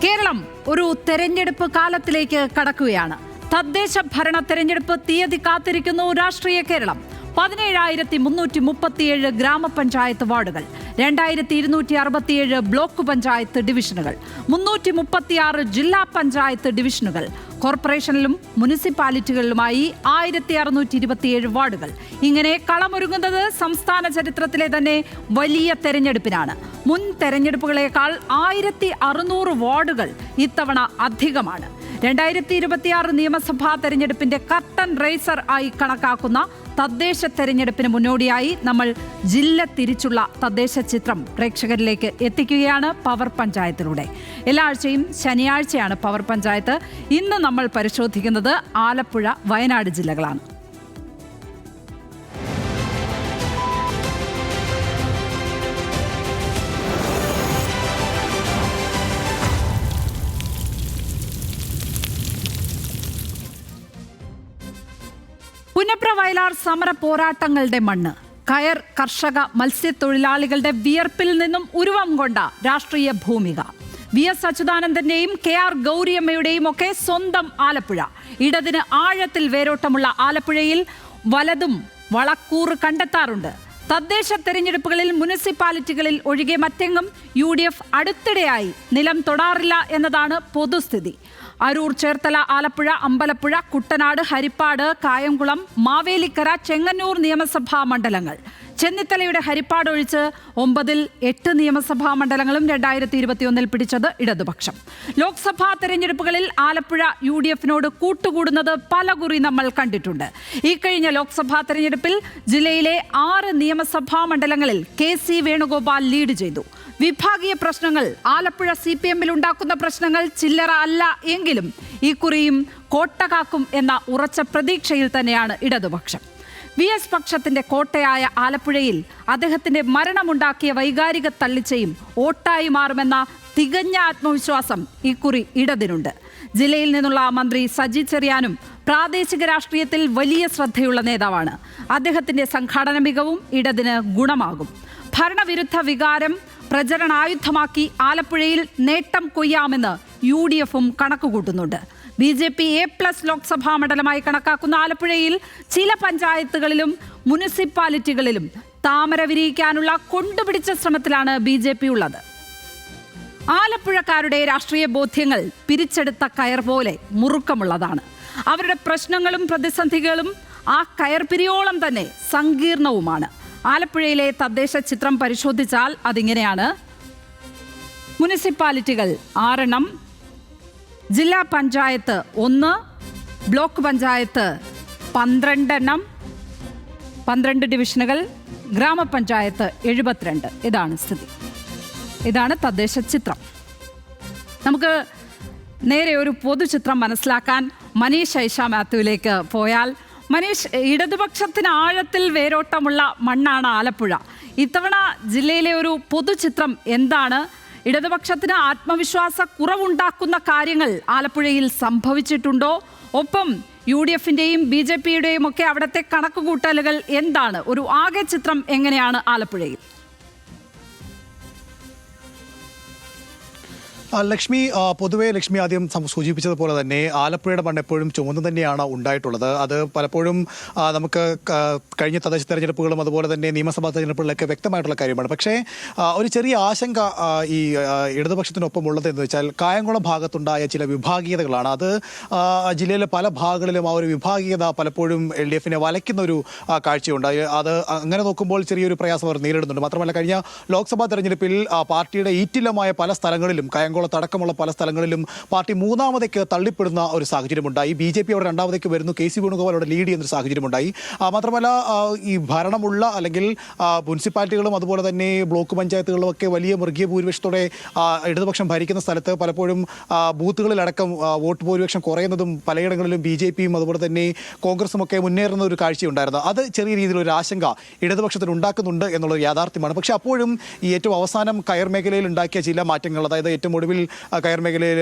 കേരളം ഒരു തെരഞ്ഞെടുപ്പ് കാലത്തിലേക്ക് കടക്കുകയാണ്. തദ്ദേശ ഭരണ തെരഞ്ഞെടുപ്പ് തീയതി കാത്തിരിക്കുന്നു രാഷ്ട്രീയ കേരളം. 17,337 ഗ്രാമപഞ്ചായത്ത് വാർഡുകൾ, 2,267 ബ്ലോക്ക് പഞ്ചായത്ത് ഡിവിഷനുകൾ, 336 ജില്ലാ പഞ്ചായത്ത് ഡിവിഷനുകൾ, കോർപ്പറേഷനിലും മുനിസിപ്പാലിറ്റികളിലുമായി 1,627 വാർഡുകൾ. ഇങ്ങനെ കളമൊരുങ്ങുന്നത് സംസ്ഥാന ചരിത്രത്തിലെ തന്നെ വലിയ തെരഞ്ഞെടുപ്പിനാണ്. മുൻ തെരഞ്ഞെടുപ്പുകളേക്കാൾ 1,600 വാർഡുകൾ ഇത്തവണ അധികമാണ്. 2026 നിയമസഭാ തെരഞ്ഞെടുപ്പിന്റെ കർട്ടൻ റേസർ ആയി കണക്കാക്കുന്ന തദ്ദേശ തെരഞ്ഞെടുപ്പിന് മുന്നോടിയായി നമ്മൾ ജില്ല തിരിച്ചുള്ള തദ്ദേശ ചിത്രം പ്രേക്ഷകരിലേക്ക് എത്തിക്കുകയാണ് പവർ പഞ്ചായത്തിലൂടെ. എല്ലാ ആഴ്ചയും ശനിയാഴ്ചയാണ് പവർ പഞ്ചായത്ത്. ഇന്ന് നമ്മൾ പരിശോധിക്കുന്നത് ആലപ്പുഴ, വയനാട് ജില്ലകളാണ്. പുന്നപ്ര വയലാർ സമര പോരാട്ടങ്ങളുടെ മണ്ണ്, കയർ കർഷക മത്സ്യത്തൊഴിലാളികളുടെ വിയർപ്പിൽ നിന്നും ഉരുവം കൊണ്ട രാഷ്ട്രീയ ഭൂമിക. VS അച്യുതാനന്ദന്റെയും KR ഗൗരിയമ്മയുടെയും ഒക്കെ സ്വന്തം ആലപ്പുഴ. ഇടതിന് ആഴത്തിൽ വേരോട്ടമുള്ള ആലപ്പുഴയിൽ വലതും വളക്കൂറ് കണ്ടെത്താറുണ്ട്. തദ്ദേശ തെരഞ്ഞെടുപ്പുകളിൽ മുനിസിപ്പാലിറ്റികളിൽ ഒഴികെ മറ്റെങ്ങും UDF അടുത്തിടെയായി നിലം തൊടാറില്ല എന്നതാണ് പൊതുസ്ഥിതി. അരൂർ, ചേർത്തല, ആലപ്പുഴ, അമ്പലപ്പുഴ, കുട്ടനാട്, ഹരിപ്പാട്, കായംകുളം, മാവേലിക്കര, ചെങ്ങന്നൂർ നിയമസഭാ മണ്ഡലങ്ങൾ. ചെന്നിത്തലയുടെ ഹരിപ്പാട് ഒഴിച്ച് 9-ൽ 8 നിയമസഭാ മണ്ഡലങ്ങളും 2021 പിടിച്ചത് ഇടതുപക്ഷം. ലോക്സഭാ തെരഞ്ഞെടുപ്പുകളിൽ ആലപ്പുഴ UDFനോട് കൂട്ടുകൂടുന്നത് പലകുറി നമ്മൾ കണ്ടിട്ടുണ്ട്. ഈ കഴിഞ്ഞ ലോക്സഭാ തെരഞ്ഞെടുപ്പിൽ ജില്ലയിലെ 6 നിയമസഭാ മണ്ഡലങ്ങളിൽ KC വേണുഗോപാൽ ലീഡ് ചെയ്തു. വിഭാഗീയ പ്രശ്നങ്ങൾ ആലപ്പുഴ CPMൽ ഉണ്ടാക്കുന്ന പ്രശ്നങ്ങൾ ചില്ലറ അല്ല എങ്കിലും ഇക്കുറിയും കോട്ട കാക്കും എന്ന ഉറച്ച പ്രതീക്ഷയിൽ തന്നെയാണ് ഇടതുപക്ഷം. VS പക്ഷത്തിന്റെ കോട്ടയായ ആലപ്പുഴയിൽ അദ്ദേഹത്തിന്റെ മരണമുണ്ടാക്കിയ വൈകാരിക തള്ളിച്ചയും വോട്ടായി മാറുമെന്ന തികഞ്ഞ ആത്മവിശ്വാസം ഇക്കുറി ഇടതിനുണ്ട്. ജില്ലയിൽ നിന്നുള്ള മന്ത്രി സജി ചെറിയാനും പ്രാദേശിക രാഷ്ട്രീയത്തിൽ വലിയ ശ്രദ്ധയുള്ള നേതാവാണ്. അദ്ദേഹത്തിന്റെ സംഘാടന മികവും ഇടതിന് ഗുണമാകും. ഭരണവിരുദ്ധ വികാരം പ്രചരണായുധമാക്കി ആലപ്പുഴയിൽ നേട്ടം കൊയ്യാമെന്ന് UDFും കണക്കുകൂട്ടുന്നുണ്ട്. BJP A+ ലോക്സഭാ മണ്ഡലമായി കണക്കാക്കുന്ന ആലപ്പുഴയിൽ ചില പഞ്ചായത്തുകളിലും മുനിസിപ്പാലിറ്റികളിലും താമര വിരിയിക്കാനുള്ള കൊണ്ടുപിടിച്ച ശ്രമത്തിലാണ് BJP ഉള്ളത്. ആലപ്പുഴക്കാരുടെ രാഷ്ട്രീയ ബോധ്യങ്ങൾ പിരിച്ചെടുത്ത കയർ പോലെ മുറുക്കമുള്ളതാണ്. അവരുടെ പ്രശ്നങ്ങളും പ്രതിസന്ധികളും ആ കയർപിരിയോളം തന്നെ സങ്കീർണവുമാണ്. ആലപ്പുഴയിലെ തദ്ദേശ ചിത്രം പരിശോധിച്ചാൽ അതിങ്ങനെയാണ്. മുനിസിപ്പാലിറ്റികൾ 6, ജില്ലാ പഞ്ചായത്ത് 1, ബ്ലോക്ക് പഞ്ചായത്ത് 12, 12 ഡിവിഷനുകൾ, ഗ്രാമപഞ്ചായത്ത് 72. ഇതാണ് സ്ഥിതി. ഇതാണ് തദ്ദേശ ചിത്രം. നമുക്ക് നേരെ ഒരു പൊതുചിത്രം മനസ്സിലാക്കാൻ മനീഷ് ഐഷ മാത്യുവിലേക്ക് പോയാൽ, മനീഷ്, ഇടതുപക്ഷത്തിന് ആഴത്തിൽ വേരോട്ടമുള്ള മണ്ണാണ് ആലപ്പുഴ. ഇത്തവണ ജില്ലയിലെ ഒരു പൊതുചിത്രം എന്താണ്? ഇടതുപക്ഷത്തിന് ആത്മവിശ്വാസ കുറവുണ്ടാക്കുന്ന കാര്യങ്ങൾ ആലപ്പുഴയിൽ സംഭവിച്ചിട്ടുണ്ടോ? ഒപ്പം UDFന്റെയും BJPയുടെയും ഒക്കെ അവിടുത്തെ കണക്കുകൂട്ടലുകൾ എന്താണ്? ഒരു ആകെ ചിത്രം എങ്ങനെയാണ് ആലപ്പുഴയിൽ? ലക്ഷ്മി, പൊതുവേ ലക്ഷ്മി ആദ്യം സൂചിപ്പിച്ചതുപോലെ തന്നെ ആലപ്പുഴയുടെ മണ്ണ് എപ്പോഴും ചുമന്നു തന്നെയാണ് ഉണ്ടായിട്ടുള്ളത്. അത് പലപ്പോഴും നമുക്ക് കഴിഞ്ഞ തദ്ദേശ തെരഞ്ഞെടുപ്പുകളും അതുപോലെ തന്നെ നിയമസഭാ തെരഞ്ഞെടുപ്പുകളിലൊക്കെ വ്യക്തമായിട്ടുള്ള കാര്യമാണ്. പക്ഷേ ഒരു ചെറിയ ആശങ്ക ഈ ഇടതുപക്ഷത്തിനൊപ്പം ഉള്ളത് എന്ന് വെച്ചാൽ കായംകുളം ഭാഗത്തുണ്ടായ ചില വിഭാഗീയതകളാണ്. അത് ജില്ലയിലെ പല ഭാഗങ്ങളിലും ആ ഒരു വിഭാഗീയത പലപ്പോഴും LDFനെ വലയ്ക്കുന്ന ഒരു കാഴ്ചയുണ്ടായി. അത് അങ്ങനെ നോക്കുമ്പോൾ ചെറിയൊരു പ്രയാസം അവർ നേരിടുന്നുണ്ട്. മാത്രമല്ല, കഴിഞ്ഞ ലോക്സഭാ തെരഞ്ഞെടുപ്പിൽ പാർട്ടിയുടെ ഈറ്റില്ലമായ പല സ്ഥലങ്ങളിലും, കായംകുളം അടക്കമുള്ള പല സ്ഥലങ്ങളിലും പാർട്ടി മൂന്നാമതേക്ക് തള്ളിപ്പെടുന്ന ഒരു സാഹചര്യമുണ്ടായി. BJP അവിടെ രണ്ടാമതേക്ക് വരുന്നു. KC വേണുഗോപാൽ അവിടെ ലീഡ് ചെയ്യുന്ന ഒരു സാഹചര്യമുണ്ടായി. മാത്രമല്ല, ഈ ഭരണമുള്ള അല്ലെങ്കിൽ മുനിസിപ്പാലിറ്റികളും അതുപോലെ തന്നെ ബ്ലോക്ക് പഞ്ചായത്തുകളും ഒക്കെ വലിയ മൃഗീയ ഭൂരിപക്ഷത്തോടെ ഇടതുപക്ഷം ഭരിക്കുന്ന സ്ഥലത്ത് പലപ്പോഴും ബൂത്തുകളിലടക്കം വോട്ട് ഭൂരിപക്ഷം കുറയുന്നതും പലയിടങ്ങളിലും BJPയും അതുപോലെ തന്നെ കോൺഗ്രസും ഒക്കെ മുന്നേറുന്ന ഒരു കാഴ്ചയുണ്ടായിരുന്നു. അത് ചെറിയ രീതിയിലൊരു ആശങ്ക ഇടതുപക്ഷത്തിന് ഉണ്ടാക്കുന്നുണ്ട് എന്നുള്ളൊരു യാഥാർത്ഥ്യമാണ്. പക്ഷേ അപ്പോഴും ഈ ഏറ്റവും അവസാനം കയർ മേഖലയിൽ ഉണ്ടാക്കിയ ചില മാറ്റങ്ങൾ, അതായത് ഏറ്റവും ഒടുവിൽ നിലവിൽ കയർ മേഖലയിൽ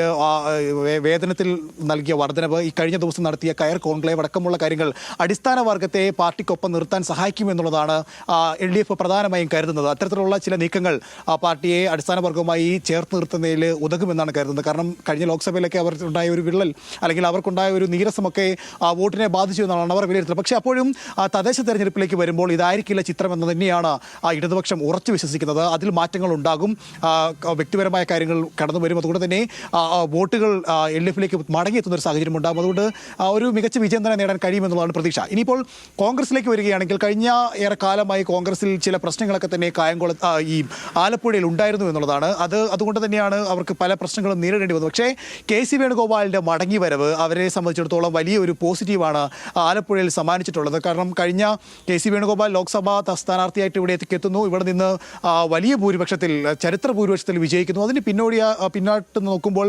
വേതനത്തിൽ നൽകിയ വർധനവ്, ഈ കഴിഞ്ഞ ദിവസം നടത്തിയ കയർ കോൺക്ലേവ് അടക്കമുള്ള കാര്യങ്ങൾ അടിസ്ഥാന വർഗത്തെ പാർട്ടിക്കൊപ്പം നിർത്താൻ സഹായിക്കുമെന്നുള്ളതാണ് LDF പ്രധാനമായും കരുതുന്നത്. അത്തരത്തിലുള്ള ചില നീക്കങ്ങൾ പാർട്ടിയെ അടിസ്ഥാന വർഗവുമായി ചേർത്ത് നിർത്തുന്നതിൽ ഉതകുമെന്നാണ് കരുതുന്നത്. കാരണം കഴിഞ്ഞ ലോക്സഭയിലൊക്കെ അവർക്കുണ്ടായ ഒരു വിള്ളൽ അല്ലെങ്കിൽ അവർക്കുണ്ടായ ഒരു നീരസമൊക്കെ വോട്ടിനെ ബാധിച്ചു എന്നാണ് അവർ വിലയിരുത്തുന്നത്. പക്ഷേ അപ്പോഴും തദ്ദേശ തെരഞ്ഞെടുപ്പിലേക്ക് വരുമ്പോൾ ഇതായിരിക്കില്ല ചിത്രം എന്ന് തന്നെയാണ് ഇടതുപക്ഷം ഉറച്ചു വിശ്വസിക്കുന്നത്. അതിൽ മാറ്റങ്ങൾ ഉണ്ടാകും, വ്യക്തിപരമായ കാര്യങ്ങൾ കടന്നു വരും. അതുകൊണ്ട് തന്നെ വോട്ടുകൾ LDFിലേക്ക് മടങ്ങിയെത്തുന്ന ഒരു സാഹചര്യം ഉണ്ടാകും. അതുകൊണ്ട് ഒരു മികച്ച വിജയം തന്നെ നേടാൻ കഴിയുമെന്നുള്ളതാണ് പ്രതീക്ഷ. ഇനിയിപ്പോൾ കോൺഗ്രസിലേക്ക് വരികയാണെങ്കിൽ കഴിഞ്ഞ ഏറെക്കാലമായി കോൺഗ്രസിൽ ചില പ്രശ്നങ്ങളൊക്കെ തന്നെ ഈ ആലപ്പുഴയിൽ ഉണ്ടായിരുന്നു എന്നുള്ളതാണ്. അതുകൊണ്ട് തന്നെയാണ് അവർക്ക് പല പ്രശ്നങ്ങളും നേരിടേണ്ടി വന്നത്. പക്ഷേ KC വേണുഗോപാലിൻ്റെ മടങ്ങി വരവ് അവരെ സംബന്ധിച്ചിടത്തോളം വലിയൊരു പോസിറ്റീവാണ് ആലപ്പുഴയിൽ സമ്മാനിച്ചിട്ടുള്ളത്. കാരണം കഴിഞ്ഞ KC വേണുഗോപാൽ ലോക്സഭാ സ്ഥാനാർത്ഥിയായിട്ട് ഇവിടെ എത്തുന്നു. ഇവിടെ നിന്ന് വലിയ ഭൂരിപക്ഷത്തിൽ, ചരിത്ര ഭൂരിപക്ഷത്തിൽ വിജയിക്കുന്നു. അതിന് പിന്നോട്ട് നോക്കുമ്പോൾ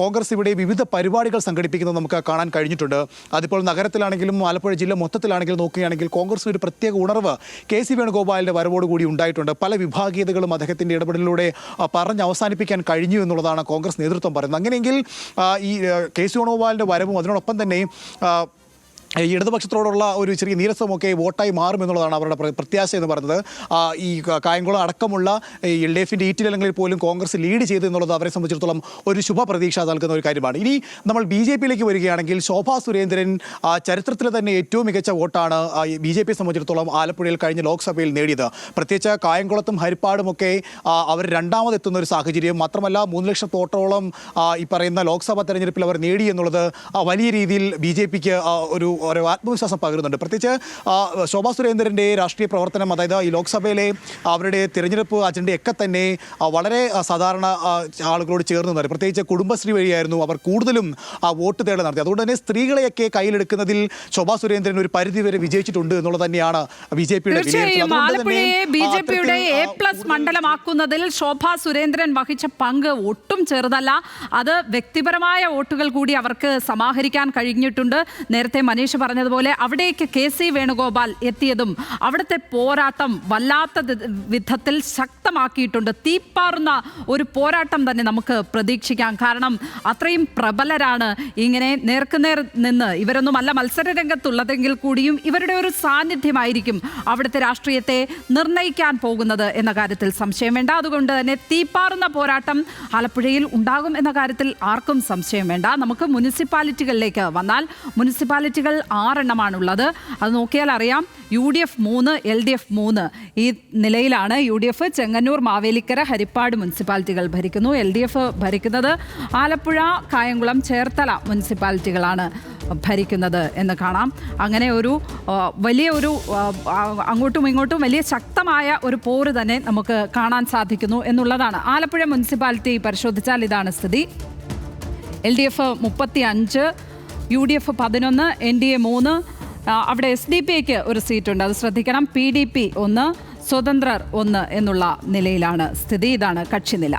കോൺഗ്രസ് ഇവിടെ വിവിധ പരിപാടികൾ സംഘടിപ്പിക്കുന്നത് നമുക്ക് കാണാൻ കഴിഞ്ഞിട്ടുണ്ട്. അതിപ്പോൾ നഗരത്തിലാണെങ്കിലും ആലപ്പുഴ ജില്ല മൊത്തത്തിലാണെങ്കിലും നോക്കുകയാണെങ്കിൽ കോൺഗ്രസിന് ഒരു പ്രത്യേക ഉണർവ് KC വേണുഗോപാലിൻ്റെ വരവോടുകൂടി ഉണ്ടായിട്ടുണ്ട്. പല വിഭാഗീയതകളും അദ്ദേഹത്തിൻ്റെ ഇടപെടലിലൂടെ പറഞ്ഞ് അവസാനിപ്പിക്കാൻ കഴിഞ്ഞു എന്നുള്ളതാണ് കോൺഗ്രസ് നേതൃത്വം പറയുന്നത്. അങ്ങനെയെങ്കിൽ ഈ KC വേണുഗോപാലിൻ്റെ വരവും അതിനോടൊപ്പം തന്നെ ഇടതുപക്ഷത്തോടുള്ള ഒരു ചെറിയ നീരസമൊക്കെ വോട്ടായി മാറുമെന്നുള്ളതാണ് അവരുടെ പ്രത്യാശ എന്ന് പറയുന്നത്. ഈ കായംകുളം അടക്കമുള്ള LDFിൻ്റെ ഈറ്റിലങ്ങളിൽ പോലും കോൺഗ്രസ് ലീഡ് ചെയ്തു എന്നുള്ളത് അവരെ സംബന്ധിച്ചിടത്തോളം ഒരു ശുഭ പ്രതീക്ഷ നൽകുന്ന ഒരു കാര്യമാണ്. ഇനി നമ്മൾ BJPയിലേക്ക് വരികയാണെങ്കിൽ ശോഭാ സുരേന്ദ്രൻ ചരിത്രത്തിൽ തന്നെ ഏറ്റവും മികച്ച വോട്ടാണ് BJPയെ സംബന്ധിച്ചിടത്തോളം ആലപ്പുഴയിൽ കഴിഞ്ഞ ലോക്സഭയിൽ നേടിയത്. പ്രത്യേകിച്ച് കായംകുളത്തും ഹരിപ്പാടുമൊക്കെ അവർ രണ്ടാമതെത്തുന്ന ഒരു സാഹചര്യം. മാത്രമല്ല 3 ലക്ഷം വോട്ടോളം ഈ പറയുന്ന ലോക്സഭാ തെരഞ്ഞെടുപ്പിൽ അവർ നേടി എന്നുള്ളത് വലിയ രീതിയിൽ BJPക്ക് ഒരു ആത്മവിശ്വാസം പകരുന്നുണ്ട്. പ്രത്യേകിച്ച് ശോഭാ സുരേന്ദ്രൻ്റെ രാഷ്ട്രീയ പ്രവർത്തനം, അതായത് ഈ ലോക്സഭയിലെ അവരുടെ തിരഞ്ഞെടുപ്പ് അജണ്ടയൊക്കെ തന്നെ വളരെ സാധാരണ ആളുകളോട് ചേർന്ന് നിന്നു. പ്രത്യേകിച്ച് കുടുംബശ്രീ വഴിയായിരുന്നു അവർ കൂടുതലും വോട്ട് തേടൽ നടത്തി. അതുകൊണ്ട് തന്നെ സ്ത്രീകളെയൊക്കെ കയ്യിലെടുക്കുന്നതിൽ ശോഭാ സുരേന്ദ്രൻ ഒരു പരിധിവരെ വിജയിച്ചിട്ടുണ്ട് എന്നുള്ളത് തന്നെയാണ് BJPയുടെ BJPയുടെ A+ മണ്ഡലമാക്കുന്നതിൽ ശോഭാ സുരേന്ദ്രൻ വഹിച്ച പങ്ക് ഒട്ടും ചെറുതല്ല. അത് വ്യക്തിപരമായ വോട്ടുകൾ കൂടി അവർക്ക് സമാഹരിക്കാൻ കഴിഞ്ഞിട്ടുണ്ട്. നേരത്തെ മനീഷ് പറഞ്ഞതുപോലെ അവിടേക്ക് KC വേണുഗോപാൽ എത്തിയതും അവിടുത്തെ പോരാട്ടം വല്ലാത്ത വിധത്തിൽ ശക്തമാക്കിയിട്ടുണ്ട്. തീപ്പാറുന്ന ഒരു പോരാട്ടം തന്നെ നമുക്ക് പ്രതീക്ഷിക്കാം. കാരണം അത്രയും പ്രബലരാണ്. ഇങ്ങനെ നേർക്കുനേർ നിന്ന് ഇവരൊന്നുമല്ല മത്സര രംഗത്തുള്ളതെങ്കിൽ കൂടിയും ഇവരുടെ ഒരു സാന്നിധ്യമായിരിക്കും അവിടുത്തെ രാഷ്ട്രീയത്തെ നിർണ്ണയിക്കാൻ പോകുന്നത് എന്ന കാര്യത്തിൽ സംശയം വേണ്ട. അതുകൊണ്ട് തന്നെ തീപ്പാറുന്ന പോരാട്ടം ആലപ്പുഴയിൽ ഉണ്ടാകും എന്ന കാര്യത്തിൽ ആർക്കും സംശയം വേണ്ട. നമുക്ക് മുനിസിപ്പാലിറ്റികളിലേക്ക് വന്നാൽ മുനിസിപ്പാലിറ്റികൾ 6 എണ്ണമാണുള്ളത്. അത് നോക്കിയാൽ അറിയാം. UDF 3, LDF 3 ഈ നിലയിലാണ്. UDF ചെങ്ങന്നൂർ, മാവേലിക്കര, ഹരിപ്പാട് മുനിസിപ്പാലിറ്റികൾ ഭരിക്കുന്നു. LDF ഭരിക്കുന്നത് ആലപ്പുഴ, കായംകുളം, ചേർത്തല മുനിസിപ്പാലിറ്റികളാണ് ഭരിക്കുന്നത് എന്ന് കാണാം. അങ്ങനെ ഒരു വലിയ ഒരു അങ്ങോട്ടും ഇങ്ങോട്ടും വലിയ ശക്തമായ ഒരു പോര് തന്നെ നമുക്ക് കാണാൻ സാധിക്കുന്നു എന്നുള്ളതാണ്. ആലപ്പുഴ മുനിസിപ്പാലിറ്റി പരിശോധിച്ചാൽ ഇതാണ് സ്ഥിതി. LDF 35, UDF 11, NDA 3, അവിടെ SDPക്ക് ഒരു സീറ്റുണ്ട്, അത് ശ്രദ്ധിക്കണം. PDP 1, സ്വതന്ത്രർ 1 എന്നുള്ള നിലയിലാണ് സ്ഥിതി. ഇതാണ് കക്ഷിനില.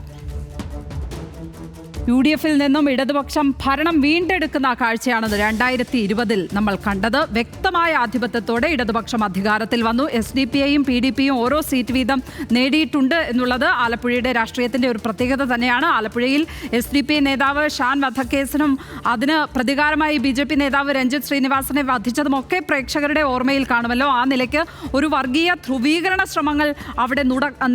UDFിൽ നിന്നും ഇടതുപക്ഷം ഭരണം വീണ്ടെടുക്കുന്ന കാഴ്ചയാണത് 2020 നമ്മൾ കണ്ടത്. വ്യക്തമായ ആധിപത്യത്തോടെ ഇടതുപക്ഷം അധികാരത്തിൽ വന്നു. SDPയും PDPയും ഓരോ സീറ്റ് വീതം നേടിയിട്ടുണ്ട് എന്നുള്ളത് ആലപ്പുഴയുടെ രാഷ്ട്രീയത്തിൻ്റെ ഒരു പ്രത്യേകത തന്നെയാണ്. ആലപ്പുഴയിൽ SDP നേതാവ് ഷാൻ വധക്കേസിനും അതിന് പ്രതികാരമായി BJP നേതാവ് രഞ്ജിത്ത് ശ്രീനിവാസനെ വധിച്ചതുമൊക്കെ പ്രേക്ഷകരുടെ ഓർമ്മയിൽ കാണുമല്ലോ. ആ നിലയ്ക്ക് ഒരു വർഗീയ ധ്രുവീകരണ ശ്രമങ്ങൾ അവിടെ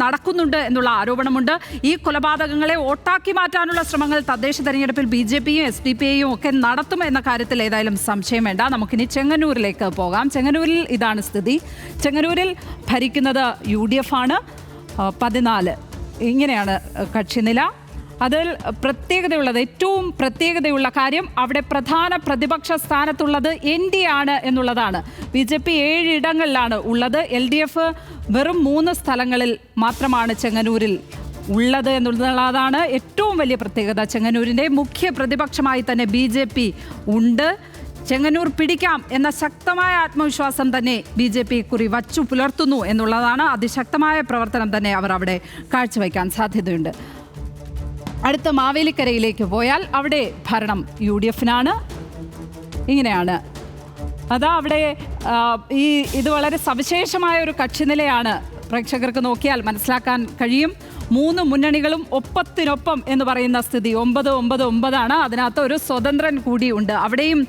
നടക്കുന്നുണ്ട് എന്നുള്ള ആരോപണമുണ്ട്. ഈ കൊലപാതകങ്ങളെ വോട്ടാക്കി മാറ്റാനുള്ള ശ്രമങ്ങൾ തദ്ദേശ തെരഞ്ഞെടുപ്പിൽ BJPയും SDPയും ഒക്കെ നടത്തും എന്ന കാര്യത്തിൽ ഏതായാലും സംശയം വേണ്ട. നമുക്കിനി ചെങ്ങന്നൂരിലേക്ക് പോകാം. ചെങ്ങന്നൂരിൽ ഇതാണ് സ്ഥിതി. ചെങ്ങന്നൂരിൽ ഭരിക്കുന്നത് UDF ആണ്. 14 ഇങ്ങനെയാണ് കക്ഷിനില. അതിൽ പ്രത്യേകതയുള്ളത്, ഏറ്റവും പ്രത്യേകതയുള്ള കാര്യം അവിടെ പ്രധാന പ്രതിപക്ഷ സ്ഥാനത്തുള്ളത് NDA ആണ് എന്നുള്ളതാണ്. BJP 7 ഇടങ്ങളിലാണ് ഉള്ളത്. LDF വെറും 3 സ്ഥലങ്ങളിൽ മാത്രമാണ് ചെങ്ങന്നൂരിൽ ഉള്ളത് എന്നുള്ളതാണ് ഏറ്റവും വലിയ പ്രത്യേകത. ചെങ്ങന്നൂരിൻ്റെ മുഖ്യ പ്രതിപക്ഷമായി തന്നെ BJP ഉണ്ട്. ചെങ്ങന്നൂർ പിടിക്കാം എന്ന ശക്തമായ ആത്മവിശ്വാസം തന്നെ BJP കുറി വച്ചു പുലർത്തുന്നു എന്നുള്ളതാണ്. അതിശക്തമായ പ്രവർത്തനം തന്നെ അവർ അവിടെ കാഴ്ചവെക്കാൻ സാധ്യതയുണ്ട്. അടുത്ത മാവേലിക്കരയിലേക്ക് പോയാൽ അവിടെ ഭരണം UDFനാണ്. ഇങ്ങനെയാണ് അതാ അവിടെ ഇത് വളരെ സവിശേഷമായ ഒരു കക്ഷിനിലയാണ്. പ്രേക്ഷകർക്ക് നോക്കിയാൽ മനസ്സിലാക്കാൻ കഴിയും. മൂന്ന് മുന്നണികളും ഒപ്പത്തിനൊപ്പം എന്ന് പറയുന്ന സ്ഥിതി. 9-9-9 അതിനകത്ത് ഒരു സ്വതന്ത്രൻ കൂടിയുണ്ട്. അവിടെയും